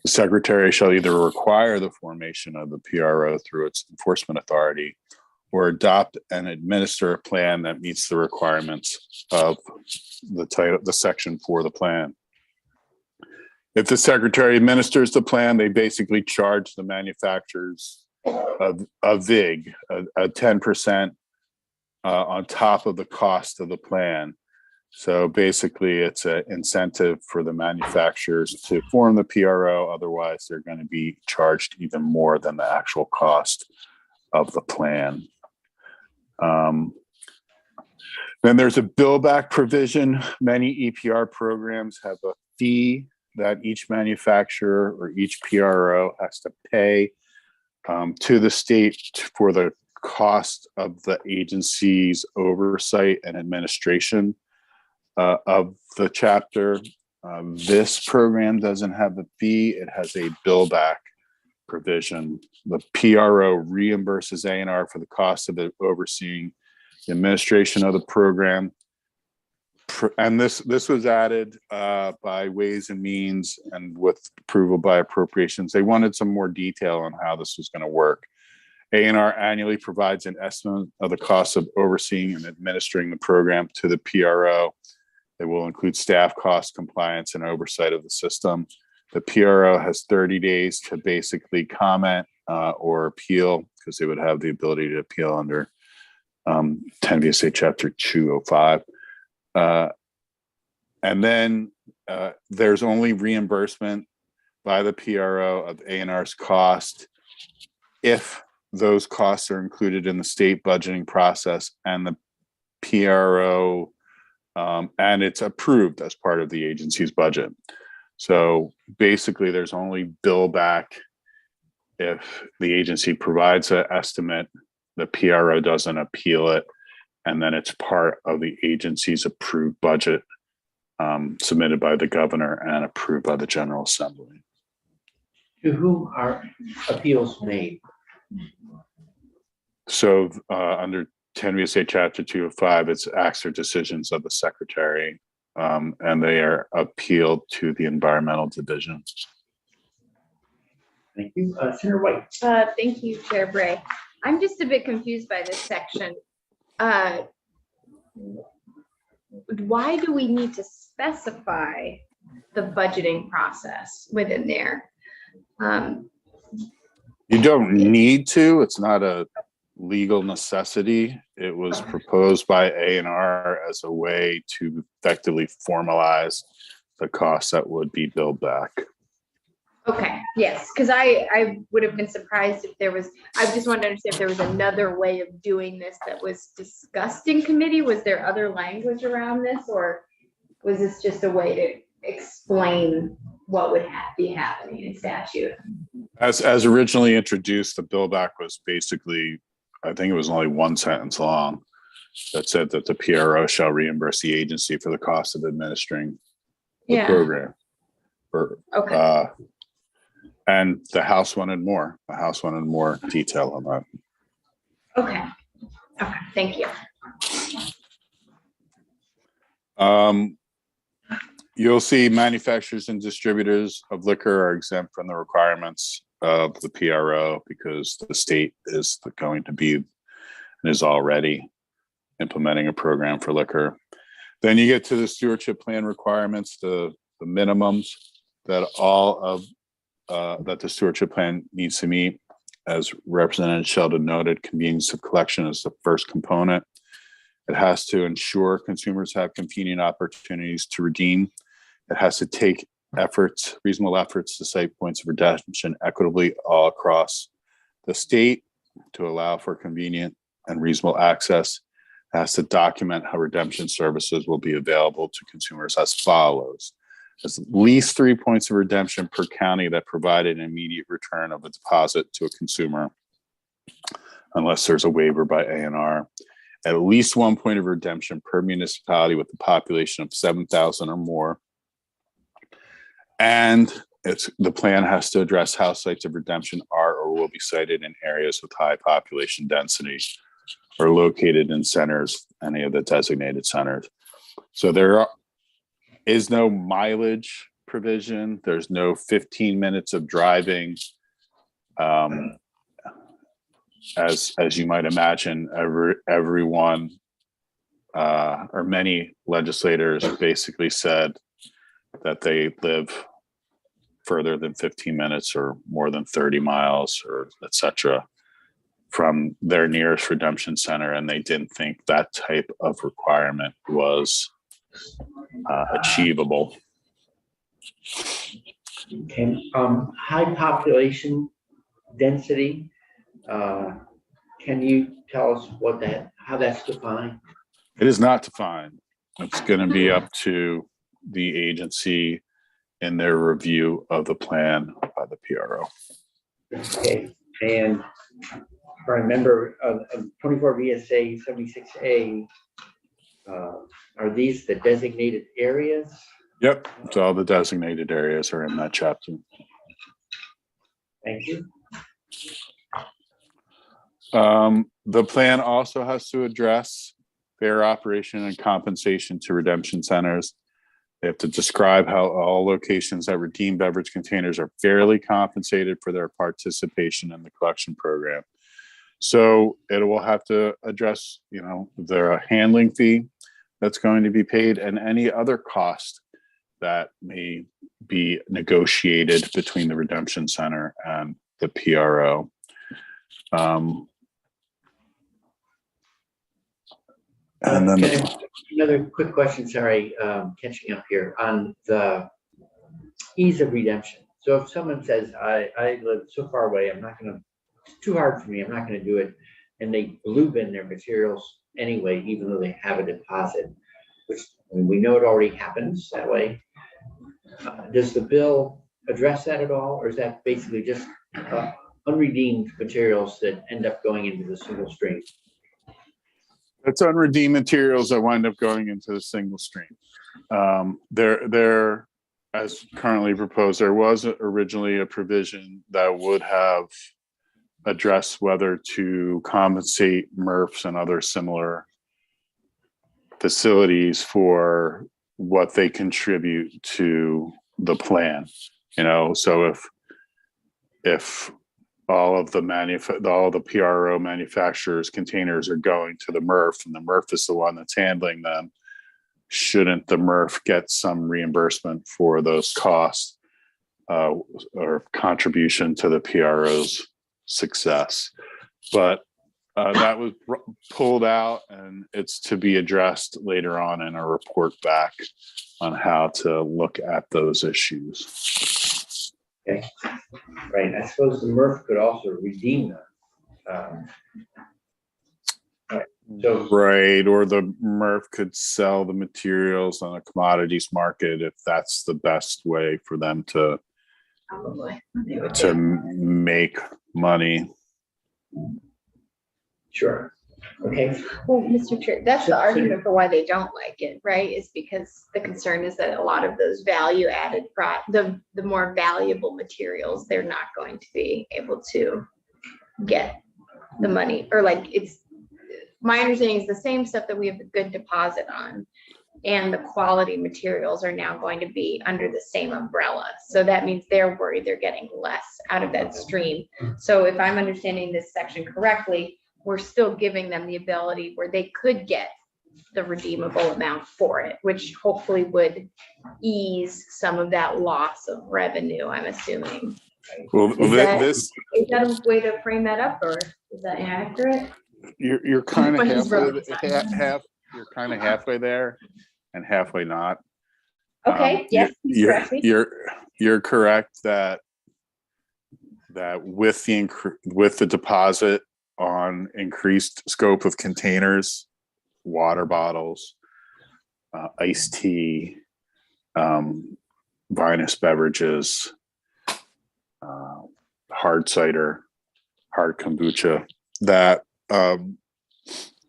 the secretary shall either require the formation of the PRO through its enforcement authority or adopt and administer a plan that meets the requirements of the section for the plan. If the secretary administers the plan, they basically charge the manufacturers a VIG, a 10% on top of the cost of the plan. So basically, it's an incentive for the manufacturers to form the PRO. Otherwise, they're going to be charged even more than the actual cost of the plan. Then there's a bill back provision. Many EPR programs have a fee that each manufacturer or each PRO has to pay to the state for the cost of the agency's oversight and administration of the chapter. This program doesn't have a fee. It has a bill back provision. The PRO reimburses A&R for the cost of the overseeing the administration of the program. And this was added by Ways and Means and with approval by appropriations. They wanted some more detail on how this was going to work. A&R annually provides an estimate of the cost of overseeing and administering the program to the PRO. It will include staff costs, compliance, and oversight of the system. The PRO has 30 days to basically comment or appeal, because they would have the ability to appeal under 10 VSA Chapter 205. And then there's only reimbursement by the PRO of A&R's cost if those costs are included in the state budgeting process and the PRO and it's approved as part of the agency's budget. So basically, there's only bill back if the agency provides an estimate, the PRO doesn't appeal it, and then it's part of the agency's approved budget submitted by the governor and approved by the General Assembly. To whom are appeals made? So under 10 VSA Chapter 205, it's acts or decisions of the secretary, and they are appealed to the Environmental Division. Thank you. Senator White. Thank you, Chair Bray. I'm just a bit confused by this section. Why do we need to specify the budgeting process within there? You don't need to. It's not a legal necessity. It was proposed by A&R as a way to effectively formalize the costs that would be billed back. Okay, yes, because I would have been surprised if there was, I just wanted to understand if there was another way of doing this that was discussed in committee. Was there other language around this, or was this just a way to explain what would be happening in statute? As originally introduced, the bill back was basically, I think it was only one sentence long, that said that the PRO shall reimburse the agency for the cost of administering the program. Okay. And the House wanted more. The House wanted more detail on that. Okay. Okay, thank you. You'll see manufacturers and distributors of liquor are exempt from the requirements of the PRO because the state is going to be and is already implementing a program for liquor. Then you get to the stewardship plan requirements, the minimums that all of that the stewardship plan needs to meet. As Representative Sheldon noted, convenience of collection is the first component. It has to ensure consumers have convenient opportunities to redeem. It has to take reasonable efforts to site points of redemption equitably all across the state to allow for convenient and reasonable access. It has to document how redemption services will be available to consumers as follows. There's at least 3 points of redemption per county that provide an immediate return of a deposit to a consumer, unless there's a waiver by A&R. At least 1 point of redemption per municipality with a population of 7,000 or more. And the plan has to address how sites of redemption are or will be sited in areas with high population density or located in centers, any of the designated centers. So there is no mileage provision. There's no 15 minutes of driving. As you might imagine, everyone or many legislators basically said that they live further than 15 minutes or more than 30 miles or et cetera from their nearest redemption center, and they didn't think that type of requirement was achievable. Okay, high population density, can you tell us how that's defined? It is not defined. It's going to be up to the agency in their review of the plan by the PRO. Okay, and for a member of 24 VSA 76A, are these the designated areas? Yep. So all the designated areas are in that chapter. Thank you. The plan also has to address fair operation and compensation to redemption centers. They have to describe how all locations that redeem beverage containers are fairly compensated for their participation in the collection program. So it will have to address, their handling fee that's going to be paid and any other cost that may be negotiated between the redemption center and the PRO. And then Another quick question, sorry, catching up here on the ease of redemption. So if someone says, I live so far away, it's too hard for me, I'm not gonna do it. And they blue bin their materials anyway, even though they have a deposit, which we know it already happens that way. Does the bill address that at all? Or is that basically just unredeemed materials that end up going into the single stream? it's unredeemed materials that wind up going into the single stream. There, as currently proposed, there was originally a provision that would have addressed whether to compensate MRFs and other similar facilities for what they contribute to the plan. So if all the PRO manufacturers' containers are going to the MRF, and the MRF is the one that's handling them, shouldn't the MRF get some reimbursement for those costs or contribution to the PRO's success? But that was pulled out, and it's to be addressed later on in a report back on how to look at those issues. Okay, right. I suppose the MRF could also redeem them. Right, or the MRF could sell the materials on a commodities market if that's the best way for them to make money. Sure. Okay. Well, Mr. Chair, that's the So- argument for why they don't like it, right? Is because the concern is that a lot of those value-added the more valuable materials, they're not going to be able to get the money, or my understanding is the same stuff that we have a good deposit on, and the quality materials are now going to be under the same umbrella. So that means they're worried they're getting less out of that stream. So if I'm understanding this section correctly, we're still giving them the ability where they could get the redeemable amount for it, which hopefully would ease some of that loss of revenue, I'm assuming. Well, Is that- this Is that a way to frame that up, or is that inaccurate? you're kind of What is wrong? you're kind of halfway there and halfway not. Okay, yes, please correct me. You're correct that with the deposit on increased scope of containers, water bottles, iced tea, vinous beverages, hard cider, hard kombucha, that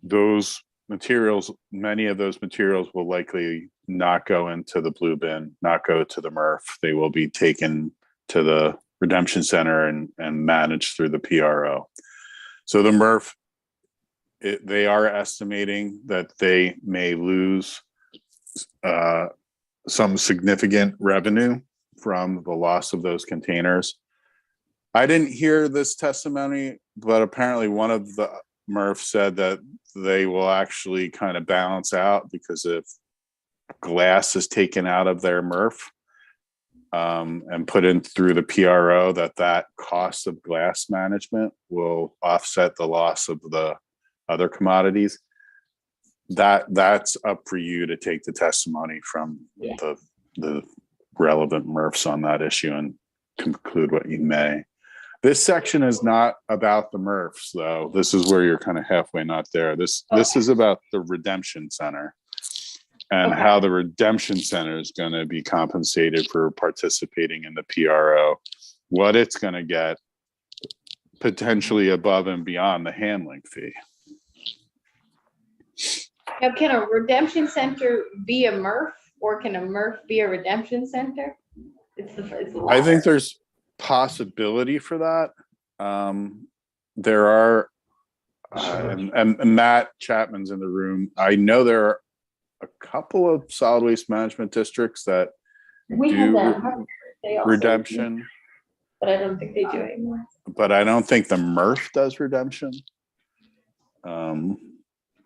those materials, many of those materials will likely not go into the blue bin, not go to the MRF. They will be taken to the redemption center and managed through the PRO. So the MRF, they are estimating that they may lose some significant revenue from the loss of those containers. I didn't hear this testimony, but apparently one of the MRFs said that they will actually kind of balance out, because if glass is taken out of their MRF, and put in through the PRO that cost of glass management will offset the loss of the other commodities. That's up for you to take the testimony from the relevant MRFs on that issue and conclude what you may. This section is not about the MRFs, though. This is where you're kind of halfway not there. This is about the Redemption Center and how the Redemption Center is going to be compensated for participating in the PRO, what it's going to get potentially above and beyond the handling fee. Now, can a redemption center be a MRF, or can a MRF be a redemption center? It's the I think latter. there's possibility for that. There are, and Matt Chapman's in the room. I know there are a couple of solid waste management districts that We have do that in Hartford. They also do, redemption, but I don't think they do anymore. but I don't think the MRF does redemption.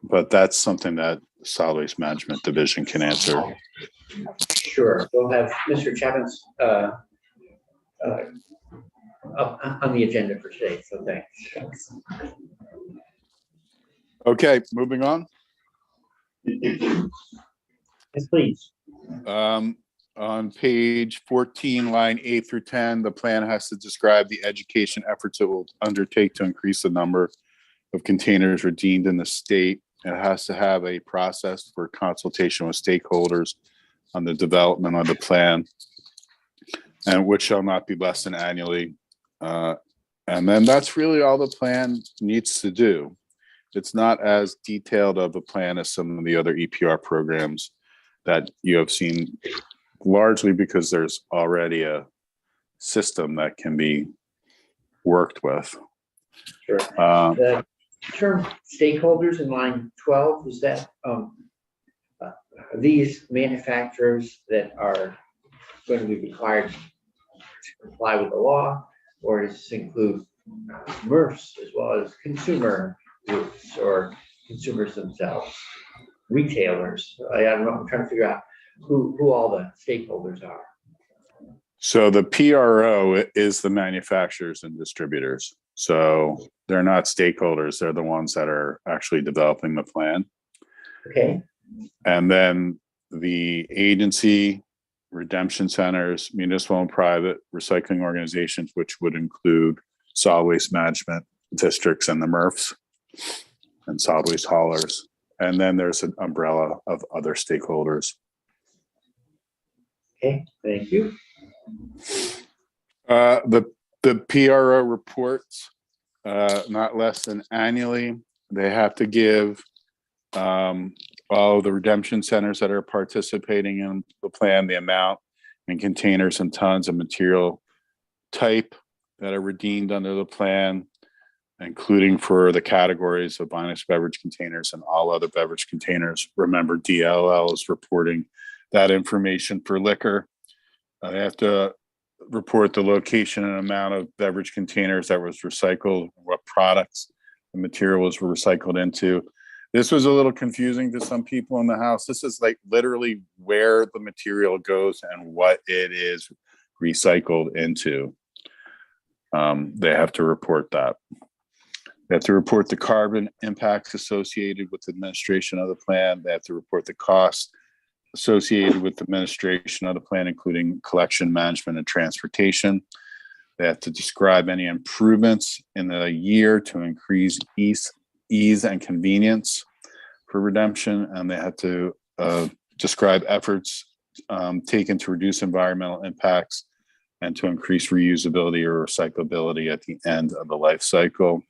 But that's something that solid waste management division can answer. Sure, we'll have Mr. Chapman's up on the agenda for today, so thanks. Okay, moving on. Yes, please. On page 14, line 8 through 10, the plan has to describe the education efforts it will undertake to increase the number of containers redeemed in the state. It has to have a process for consultation with stakeholders on the development of the plan, and which shall not be less than annually. And then that's really all the plan needs to do. It's not as detailed of a plan as some of the other EPR programs that you have seen, largely because there's already a system that can be worked with. Sure. The term stakeholders in line 12, is that these manufacturers that are going to be required to comply with the law, or does this include MRFs as well as consumer groups or consumers themselves, retailers? I don't know, I'm trying to figure out who all the stakeholders are. So the PRO is the manufacturers and distributors. So they're not stakeholders. They're the ones that are actually developing the plan. Okay, And then the agency, redemption centers, municipal and private recycling organizations, which would include solid waste management districts and the MRFs and solid waste haulers. And then there's an umbrella of other stakeholders. okay, thank you. The PRO reports, not less than annually. They have to give all the redemption centers that are participating in the plan, the amount and containers and tons of material type that are redeemed under the plan, including for the categories of vinous beverage containers and all other beverage containers. Remember, DLL is reporting that information for liquor. They have to report the location and amount of beverage containers that was recycled, what products the material was recycled into. This was a little confusing to some people in the house. This is like literally where the material goes and what it is recycled into. They have to report that. They have to report the carbon impacts associated with the administration of the plan. They have to report the costs associated with the administration of the plan, including collection, management, and transportation. They have to describe any improvements in the year to increase ease and convenience for redemption. And they have to describe efforts taken to reduce environmental impacts and to increase reusability or recyclability at the end of the life cycle.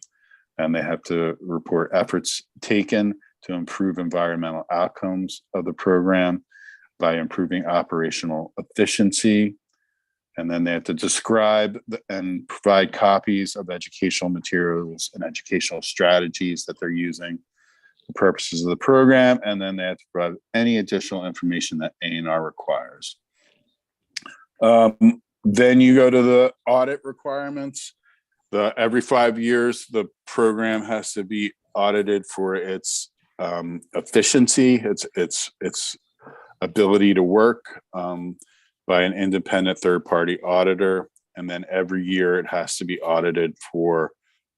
And they have to report efforts taken to improve environmental outcomes of the program by improving operational efficiency. And then they have to describe and provide copies of educational materials and educational strategies that they're using for purposes of the program. And then they have to provide any additional information that A&R requires. Then you go to the audit requirements. Every 5 years, the program has to be audited for its efficiency, its ability to work. by an independent third-party auditor. And then every year it has to be audited for,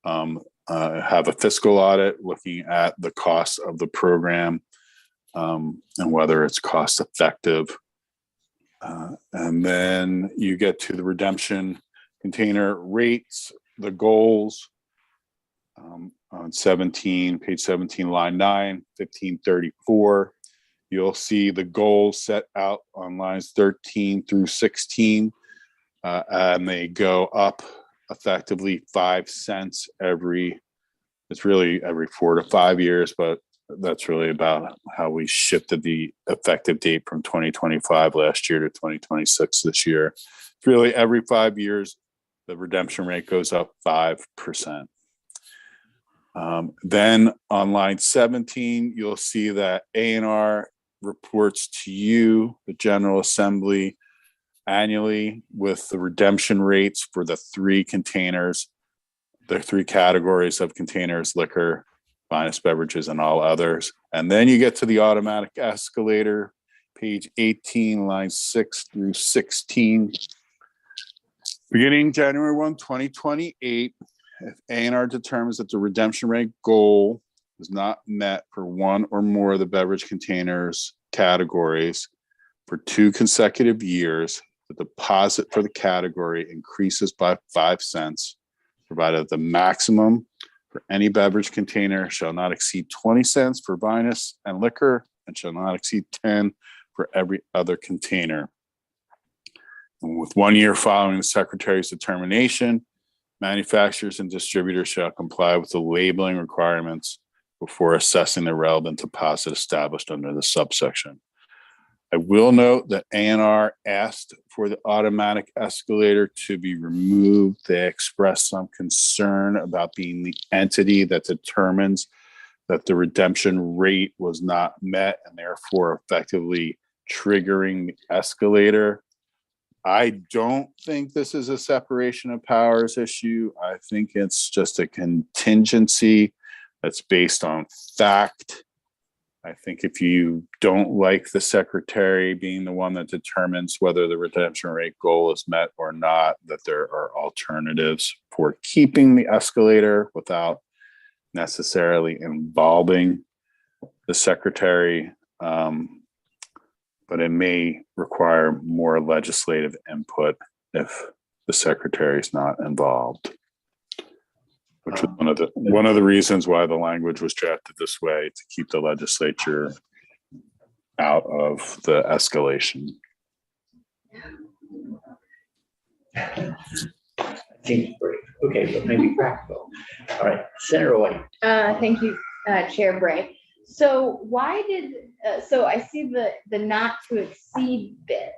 have a fiscal audit looking at the cost of the program and whether it's cost effective. And then you get to the redemption container rates, the goals on page 17, line 9, 1534. You'll see the goals set out on lines 13 through 16, and they go up effectively 5 cents it's really every 4 to 5 years, but that's really about how we shifted the effective date from 2025 last year to 2026 this year. It's really every 5 years, the redemption rate goes up 5%. Then on line 17, you'll see that A&R reports to you, the General Assembly, annually with the redemption rates for the 3 containers, the 3 categories of containers: liquor, finest beverages, and all others. And then you get to the automatic escalator, page 18, lines 6 through 16. Beginning January 1, 2028, if A&R determines that the redemption rate goal is not met for one or more of the beverage containers categories for 2 consecutive years, the deposit for the category increases by 5 cents, provided the maximum for any beverage container shall not exceed 20 cents for vinous and liquor and shall not exceed 10 for every other container. And with 1 year following the Secretary's determination, manufacturers and distributors shall comply with the labeling requirements before assessing the relevant deposit established under the subsection. I will note that A&R asked for the automatic escalator to be removed. They expressed some concern about being the entity that determines that the redemption rate was not met and therefore effectively triggering the escalator. I don't think this is a separation of powers issue. I think it's just a contingency that's based on fact. I think if you don't like the secretary being the one that determines whether the redemption rate goal is met or not, that there are alternatives for keeping the escalator without necessarily involving the secretary. But it may require more legislative input if the secretary is not involved. Which was one of the reasons why the language was drafted this way, to keep the legislature out of the escalation. Seems pretty okay, but maybe practical. All right, Senator White. Thank you, Chair Bray. So why did, so I see the not to exceed bit.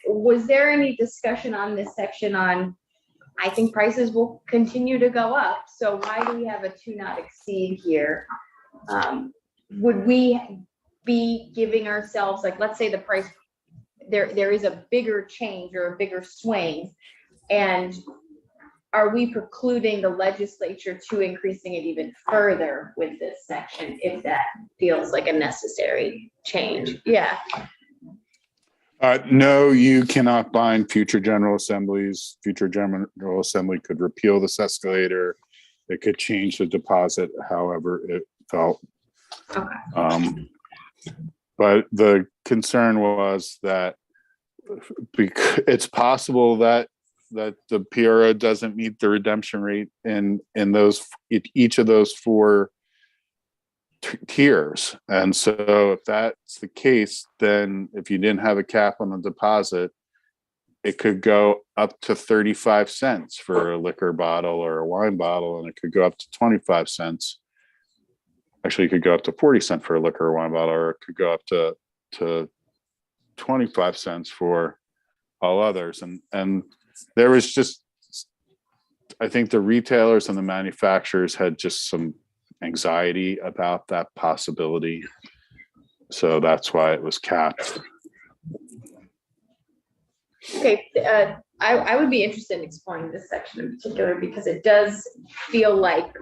Was there any discussion on this section on, I think prices will continue to go up, so why do we have a to not exceed here? Would we be giving ourselves, like, let's say the price, there is a bigger change or a bigger swing, and are we precluding the legislature to increasing it even further with this section if that feels like a necessary change? Yeah. No, you cannot bind future general assemblies. Future general assembly could repeal this escalator. It could change the deposit however it felt. Okay. But the concern was that it's possible that the PRO doesn't meet the redemption rate in each of those 4 tiers. And so if that's the case, then if you didn't have a cap on the deposit, it could go up to 35 cents for a liquor bottle or a wine bottle, and it could go up to 25 cents. Actually, it could go up to 40 cents for a liquor or wine bottle, or it could go up to 25 cents for all others. And there was just, I think the retailers and the manufacturers had just some anxiety about that possibility. So that's why it was capped. Okay, I would be interested in exploring this section in particular because it does feel like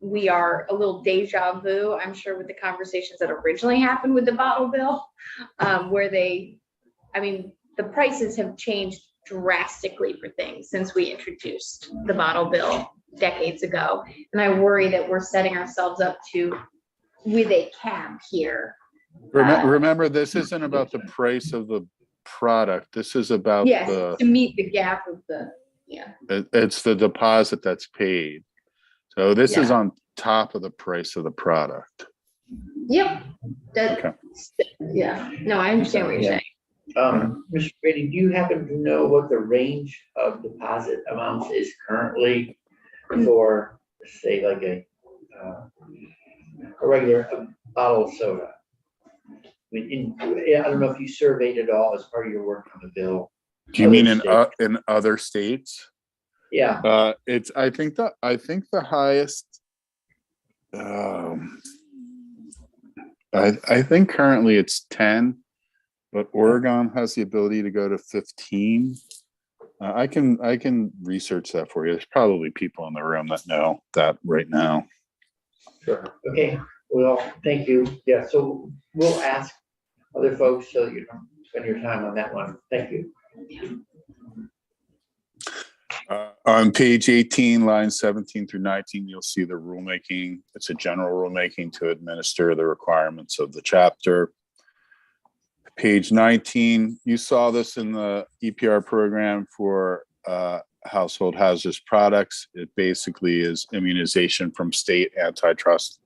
we are a little deja vu, I'm sure, with the conversations that originally happened with the bottle bill, where they I mean, the prices have changed drastically for things since we introduced the bottle bill decades ago. And I worry that we're setting ourselves up with a cap here. Remember, this isn't about the price of the product. This is about Yes, to meet the gap of it's the deposit that's paid. So this is Yeah. on top of the price of the product. Yep. That, Okay. yeah, no, I understand what you're saying. Mr. Brady, do you happen to know what the range of deposit amounts is currently for, say, like a regular bottle of soda? I mean, I don't know if you surveyed it all as part of your work on the bill. Do you mean Other in other states? Yeah, I think the highest, I think currently it's 10, but Oregon has the ability to go to 15. I can research that for you. There's probably people in the room that know that right now. sure. Okay, well, thank you. Yeah, so we'll ask other folks so you don't spend your time on that one. Thank you. On page 18, lines 17 through 19, you'll see the rulemaking. It's a general rulemaking to administer the requirements of the chapter. Page 19, you saw this in the EPR program for household hazardous products. It basically is immunization from state antitrust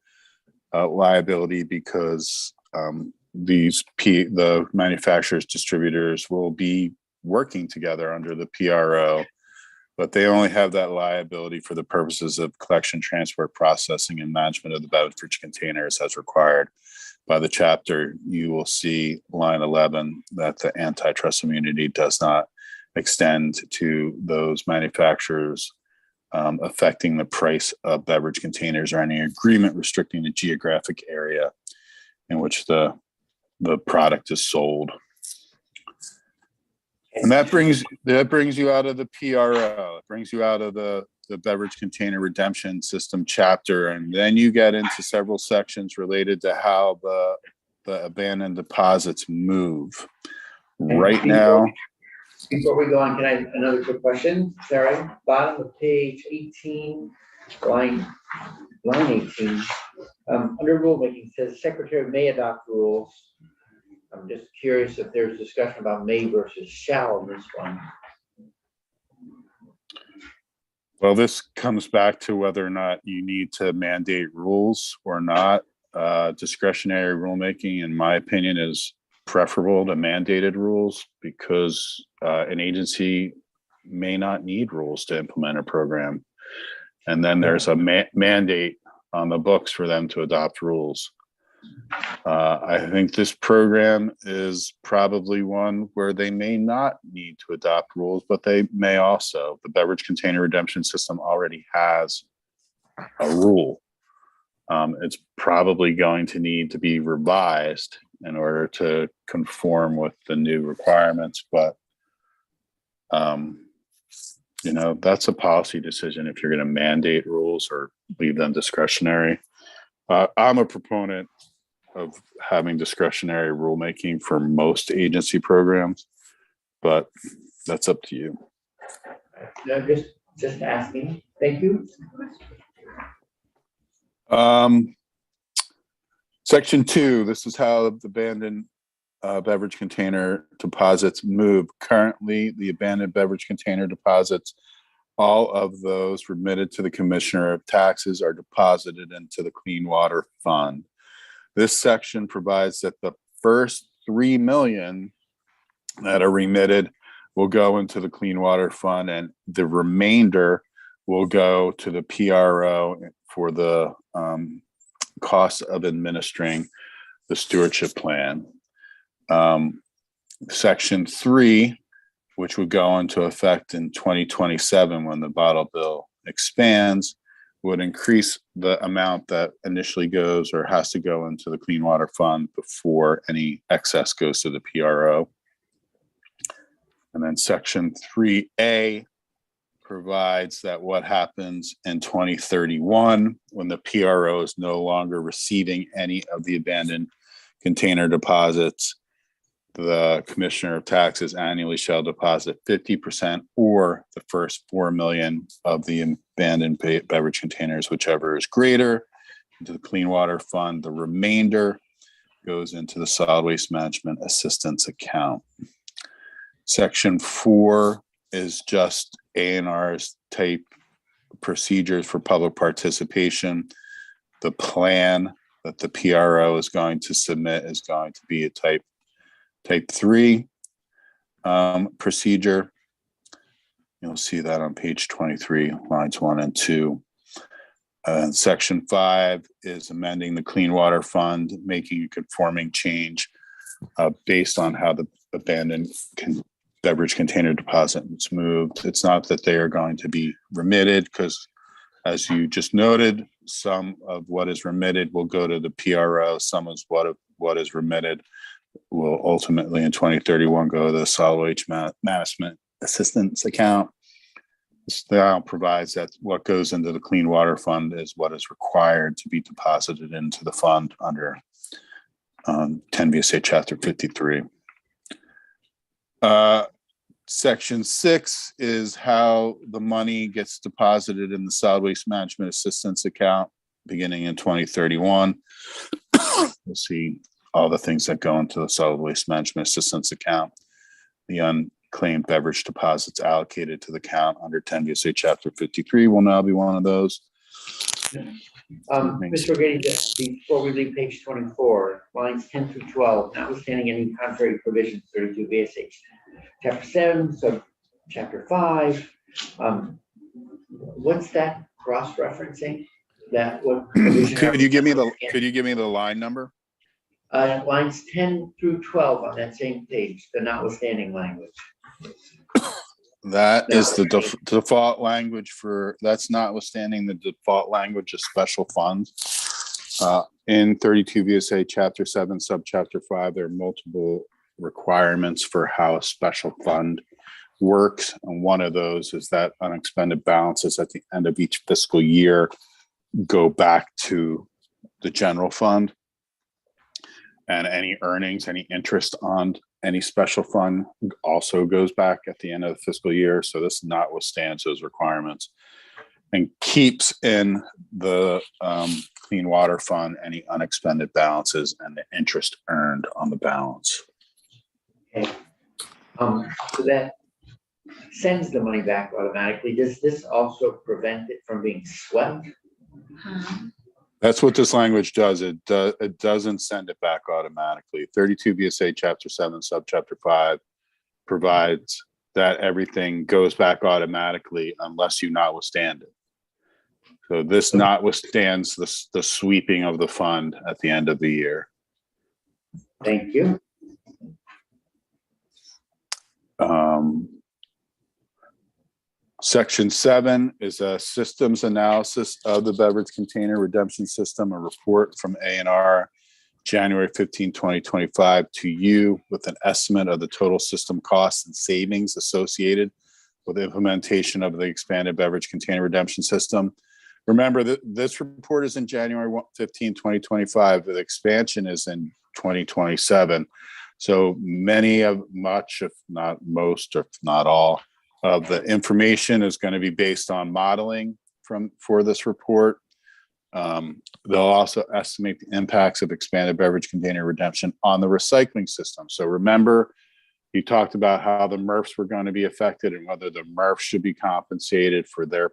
liability because the manufacturers, distributors will be working together under the PRO, but they only have that liability for the purposes of collection, transport, processing, and management of the beverage containers as required by the chapter. You will see line 11 that the antitrust immunity does not extend to those manufacturers affecting the price of beverage containers or any agreement restricting the geographic area in which the product is sold. And that brings you out of the PRO. It brings you out of the beverage container redemption system chapter, and then you get into several sections related to how the abandoned deposits move. Right now, Before we go on, can I, another quick question? Sorry, bottom of page 18, line 18, under rulemaking says secretary may adopt rules. I'm just curious if there's discussion about may versus shall in this one. well, this comes back to whether or not you need to mandate rules or not. Discretionary rulemaking, in my opinion, is preferable to mandated rules because an agency may not need rules to implement a program. And then there's a mandate on the books for them to adopt rules. I think this program is probably one where they may not need to adopt rules, but they may also. The beverage container redemption system already has a rule. It's probably going to need to be revised in order to conform with the new requirements, but that's a policy decision if you're going to mandate rules or leave them discretionary. I'm a proponent of having discretionary rulemaking for most agency programs, but that's up to you. No, just asking. Thank you. Section 2, this is how the abandoned beverage container deposits move. Currently, the abandoned beverage container deposits, all of those remitted to the Commissioner of Taxes are deposited into the Clean Water Fund. This section provides that the first 3 million that are remitted will go into the Clean Water Fund, and the remainder will go to the PRO for the cost of administering the stewardship plan. Section 3, which would go into effect in 2027 when the bottle bill expands, would increase the amount that initially goes or has to go into the Clean Water Fund before any excess goes to the PRO. And then Section 3A provides that what happens in 2031 when the PRO is no longer receiving any of the abandoned container deposits, the Commissioner of Taxes annually shall deposit 50% or the first 4 million of the abandoned beverage containers, whichever is greater, into the Clean Water Fund. The remainder goes into the Solid Waste Management Assistance Account. Section 4 is just A&R's type procedures for public participation. The plan that the PRO is going to submit is going to be a type 3 procedure. You'll see that on page 23, lines 1 and 2. And section 5 is amending the Clean Water Fund, making a conforming change based on how the abandoned beverage container deposit is moved. It's not that they are going to be remitted, because as you just noted, some of what is remitted will go to the PRO, some of what is remitted will ultimately in 2031 go to the Solid Waste Management Assistance Account. This now provides that what goes into the Clean Water Fund is what is required to be deposited into the fund under 10 VSA Chapter 53. Section 6 is how the money gets deposited in the Solid Waste Management Assistance Account beginning in 2031. You'll see all the things that go into the Solid Waste Management Assistance Account. The unclaimed beverage deposits allocated to the account under 10 VSA Chapter 53 will now be one of those. Mr. O'Grady, before we leave page 24, lines 10 through 12, notwithstanding any contrary provisions, 32 VSH, Chapter 7, so Chapter 5, what's that cross-referencing? That what? Could you give me the line number? Lines 10 through 12 on that same page, the notwithstanding language. That is the default language for, that's notwithstanding the default language of special funds. In 32 VSA Chapter 7, Subchapter 5, there are multiple requirements for how a special fund works. And one of those is that unexpended balances at the end of each fiscal year go back to the general fund. And any earnings, any interest on any special fund also goes back at the end of the fiscal year. So this notwithstands those requirements and keeps in the Clean Water Fund any unexpended balances and the interest earned on the balance. Okay. So that sends the money back automatically. Does this also prevent it from being swept? That's what this language does. It doesn't send it back automatically. 32 VSA Chapter 7, Subchapter 5 provides that everything goes back automatically unless you notwithstand it. So this notwithstands the sweeping of the fund at the end of the year. Thank you. Section 7 is a systems analysis of the beverage container redemption system, a report from A&R January 15, 2025 to you with an estimate of the total system costs and savings associated with the implementation of the expanded beverage container redemption system. Remember that this report is in January 15, 2025. The expansion is in 2027. So much, if not most, if not all, of the information is going to be based on modeling for this report. They'll also estimate the impacts of expanded beverage container redemption on the recycling system. So remember, you talked about how the MRFs were going to be affected and whether the MRFs should be compensated for their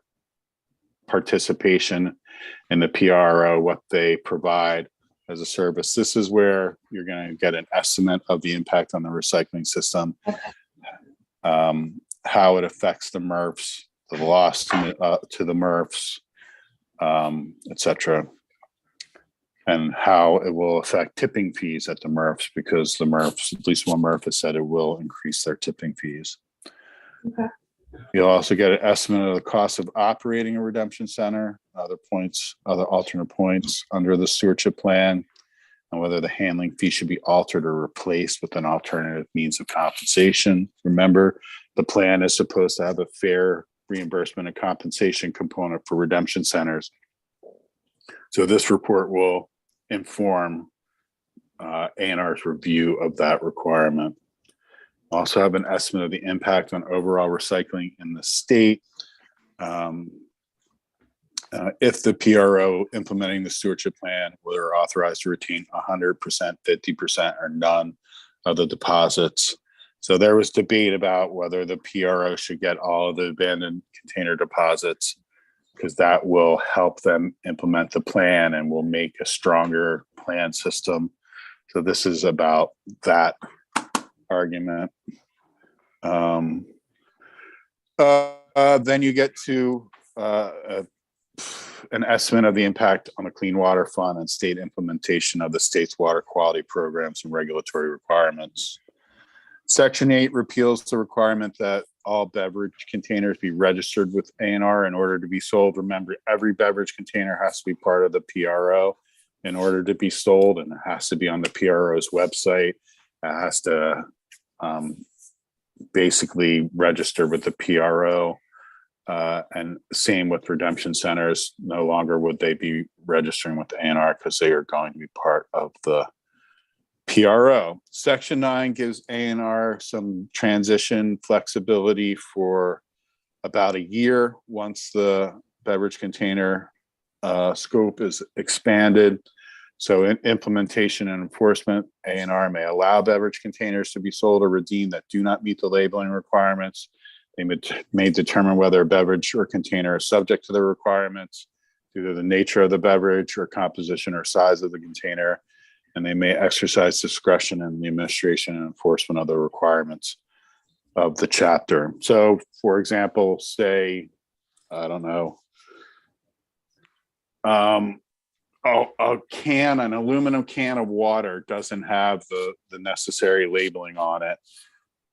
participation in the PRO, what they provide as a service. This is where you're going to get an estimate of the impact on the recycling system. How it affects the MRFs, the loss to the MRFs, et cetera, and how it will affect tipping fees at the MRFs, because the MRFs, at least one MRF has said it will increase their tipping fees. Okay. You'll also get an estimate of the cost of operating a redemption center, other alternate points under the stewardship plan, and whether the handling fee should be altered or replaced with an alternative means of compensation. Remember, the plan is supposed to have a fair reimbursement and compensation component for redemption centers. So this report will inform A&R's review of that requirement. Also have an estimate of the impact on overall recycling in the state. If the PRO implementing the stewardship plan were authorized to retain 100%, 50%, or none of the deposits. So there was debate about whether the PRO should get all of the abandoned container deposits, because that will help them implement the plan and will make a stronger plan system. So this is about that argument. Then you get to an estimate of the impact on the Clean Water Fund and state implementation of the state's water quality programs and regulatory requirements. Section 8 repeals the requirement that all beverage containers be registered with A&R in order to be sold. Remember, every beverage container has to be part of the PRO in order to be sold, and it has to be on the PRO's website. It has to basically register with the PRO. And same with redemption centers. No longer would they be registering with A&R because they are going to be part of the PRO. Section 9 gives A&R some transition flexibility for about a year once the beverage container scope is expanded. So in implementation and enforcement, A&R may allow beverage containers to be sold or redeemed that do not meet the labeling requirements. They may determine whether a beverage or container is subject to the requirements due to the nature of the beverage or composition or size of the container, and they may exercise discretion in the administration and enforcement of the requirements of the chapter. So, for example, say, I don't know, an aluminum can of water doesn't have the necessary labeling on it.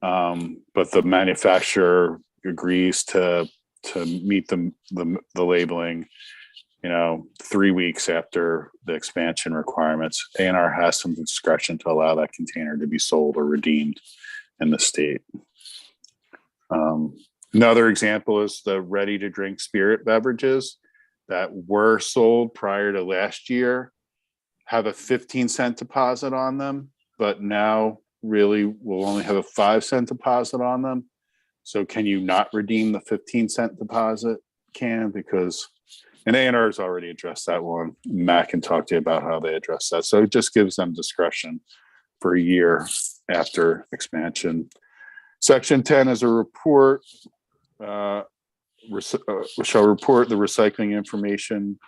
But the manufacturer agrees to meet the labeling, 3 weeks after the expansion requirements. A&R has some discretion to allow that container to be sold or redeemed in the state. Another example is the ready-to-drink spirit beverages that were sold prior to last year have a 15-cent deposit on them, but now really will only have a 5-cent deposit on them. So can you not redeem the 15-cent deposit? Can, because, and A&R has already addressed that one. Matt can talk to you about how they address that. So it just gives them discretion for a year after expansion. Section 10 is a report, shall report the recycling information,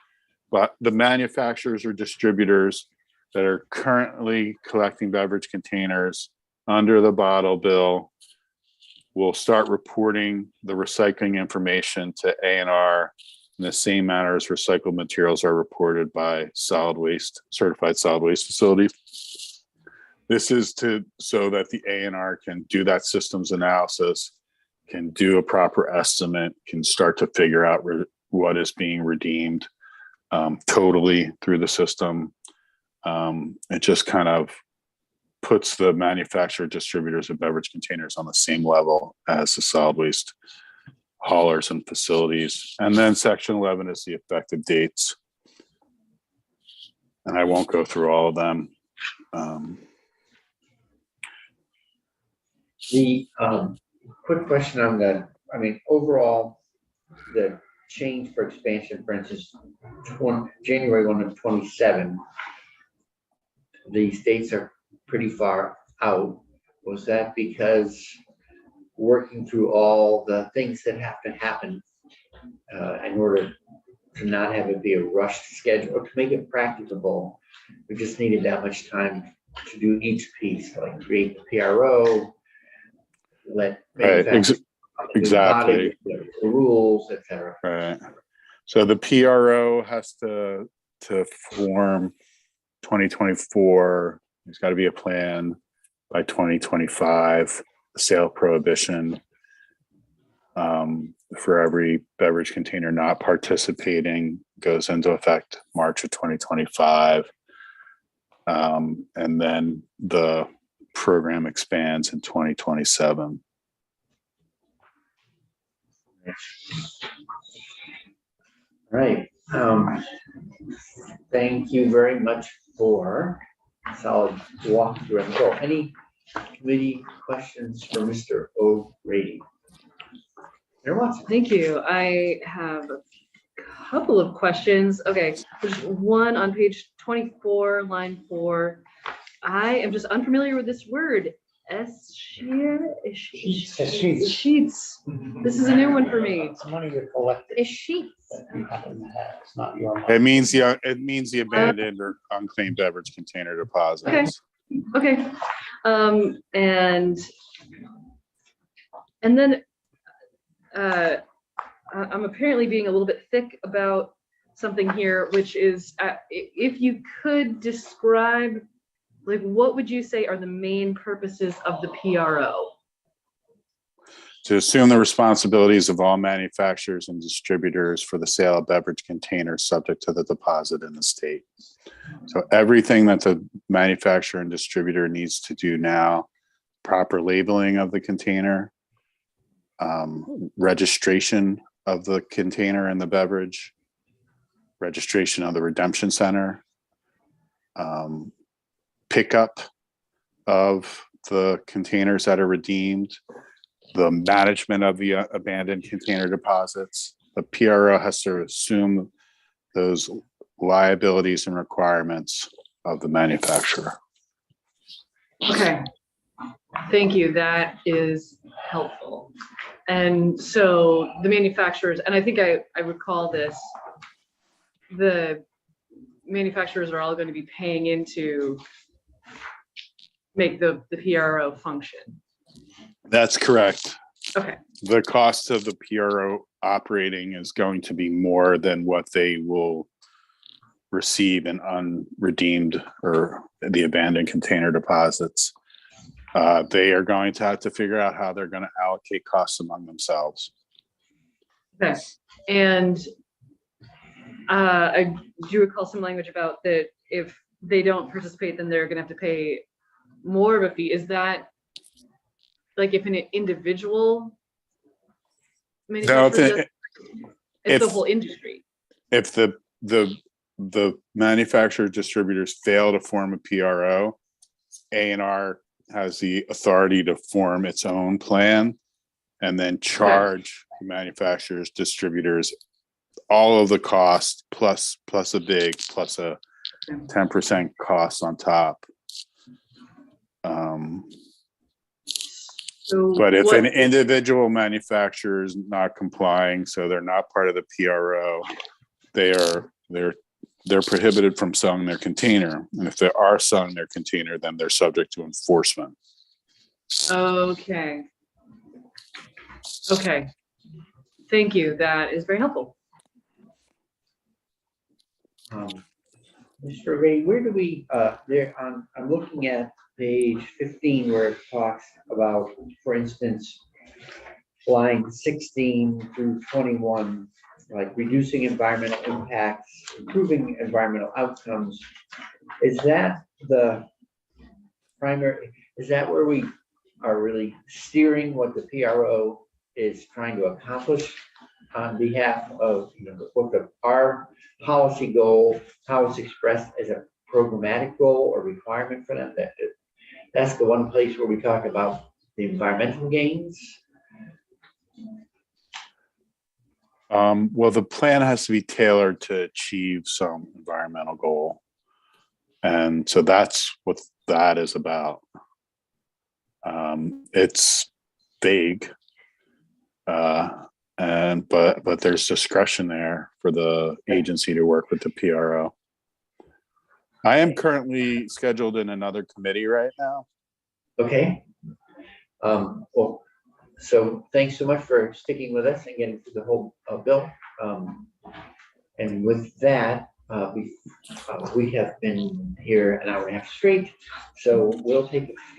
but the manufacturers or distributors that are currently collecting beverage containers under the bottle bill will start reporting the recycling information to A&R in the same manner as recycled materials are reported by certified solid waste facilities. This is so that the A&R can do that systems analysis, can do a proper estimate, can start to figure out what is being redeemed totally through the system. It just kind of puts the manufacturer distributors of beverage containers on the same level as the solid waste haulers and facilities. And then section 11 is the effective dates. And I won't go through all of them. The quick question on overall, the change for expansion, for instance, January 1 of 27, the states are pretty far out. Was that because working through all the things that have to happen in order to not have it be a rushed schedule, or to make it practicable, we just needed that much time to do each piece, like create the PRO, let exactly the rules, etc. Right. So the PRO has to form 2024. There's got to be a plan by 2025. The sale prohibition for every beverage container not participating goes into effect March of 2025. And then the program expands in 2027. Right. Thank you very much for solid walk through and go. Any committee questions for Mr. O'Grady? Mayor Watson? Thank you. I have a couple of questions. Okay, there's one on page 24, line 4. I am just unfamiliar with this word. Sheets. Sheets. This is a new one for me. It's money you collected. It's sheets. That you happen to have. It's not your money. It means the abandoned or unclaimed beverage container deposits. Okay. And then I'm apparently being a little bit thick about something here, which is if you could describe, like, what would you say are the main purposes of the PRO? To assume the responsibilities of all manufacturers and distributors for the sale of beverage containers subject to the deposit in the state. So everything that the manufacturer and distributor needs to do now, proper labeling of the container, registration of the container and the beverage, registration of the redemption center, pickup of the containers that are redeemed, the management of the abandoned container deposits. The PRO has to assume those liabilities and requirements of the manufacturer. Okay, thank you. That is helpful. And so the manufacturers, and I think I recall this, the manufacturers are all going to be paying into make the PRO function. That's correct. Okay. The cost of the PRO operating is going to be more than what they will receive in unredeemed or the abandoned container deposits. They are going to have to figure out how they're going to allocate costs among themselves. Okay. And I do recall some language about that if they don't participate, then they're going to have to pay more of a fee. Is that like if an individual manufacturer does, it's the whole industry? If the manufacturer distributors fail to form a PRO, A&R has the authority to form its own plan and then charge the manufacturers, distributors, all of the cost plus a 10% cost on top. But if an individual manufacturer is not complying, so they're not part of the PRO, they're prohibited from selling their container. And if they are selling their container, then they're subject to enforcement. Okay. Okay. Thank you. That is very helpful. Mr. Ray, where do we, I'm looking at page 15 where it talks about, for instance, line 16 through 21, like reducing environmental impacts, improving environmental outcomes. Is that the primary, is that where we are really steering what the PRO is trying to accomplish on behalf of, what our policy goal, how it's expressed as a programmatic goal or requirement for them? That's the one place where we talk about the environmental gains. Well, the plan has to be tailored to achieve some environmental goal. And so that's what that is about. It's vague, but there's discretion there for the agency to work with the PRO. I am currently scheduled in another committee right now. Okay. Well, so thanks so much for sticking with us and getting through the whole bill. And with that, we have been here an hour and a half straight. So we'll take a